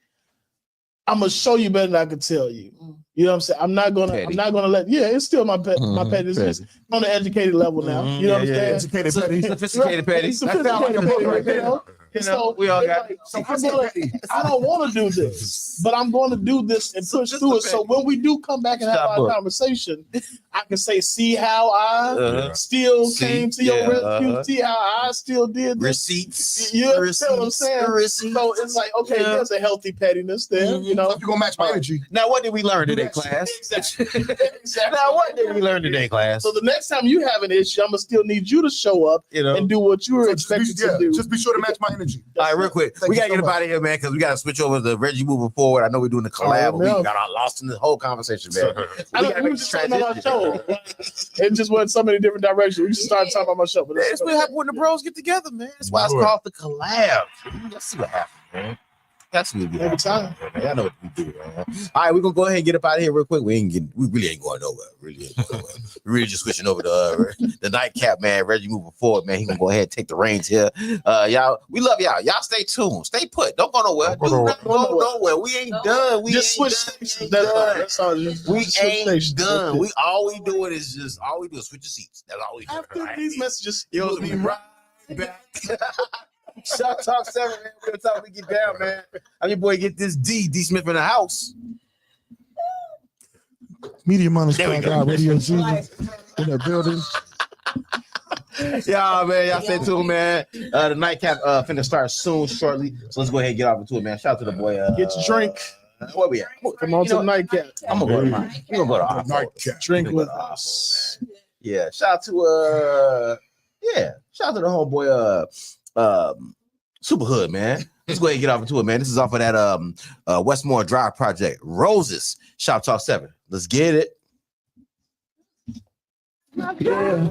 I'm gonna show you better than I can tell you. You know what I'm saying? I'm not gonna let. Yeah, it's still my pet. My pet is just on the educated level now. You know what I'm saying? Educated petty, sophisticated petty. Sophisticated petty, right there. So we all got. So I don't want to do this, but I'm going to do this and push through it. So when we do come back and have our conversation, I can say, see how I still came to your rescue. See how I still did this. Receipts. You know what I'm saying? So it's like, okay, there's a healthy pettiness there. You know, you're gonna match my energy. Now, what did we learn today, class? Exactly. Now, what did we learn today, class? So the next time you have an issue, I'm gonna still need you to show up, and do what you were expected to do. Just be sure to match my energy. All right, real quick. We gotta get up out of here, man, because we gotta switch over to Reggie moving forward. I know we're doing the collab. We got all lost in this whole conversation, man. We just talking about our show. It just went so many different directions. We just started talking about my show. But that's what happens when the bros get together, man. That's why it's called the collab. Let's see what happens, man. That's what we do. Every time. I know what we do, man. All right, we're gonna go ahead and get up out of here real quick. We really ain't going nowhere. We're really just switching over to the nightcap, man. Reggie moving forward, man. He gonna go ahead and take the reins here. Y'all, we love y'all. Y'all stay tuned. Stay put. Don't go nowhere. Don't go nowhere. We ain't done. We just switch stations. That's all. We ain't done. We all we do is switch the seats. That's all we do. After these messages, you'll be right back. Shoptalk 7, man. We're gonna talk. We get down, man. I'm your boy. Get this D Smith in the house. Media Money Radio Jesus in the building. Y'all, man, y'all stay tuned, man. The nightcap finna start shortly. So let's go ahead and get off into it, man. Shout out to the boy. Get your drink. Where we at? Come on to the nightcap. I'm gonna go to mine. We're gonna go to our nightcap. Drink with us. Yeah. Shout out to shout out to the homeboy Super Hood, man. Let's go ahead and get off into it, man. This is off of that Westmore Drive project. Roses, Shoptalk 7. Let's get it. Yeah.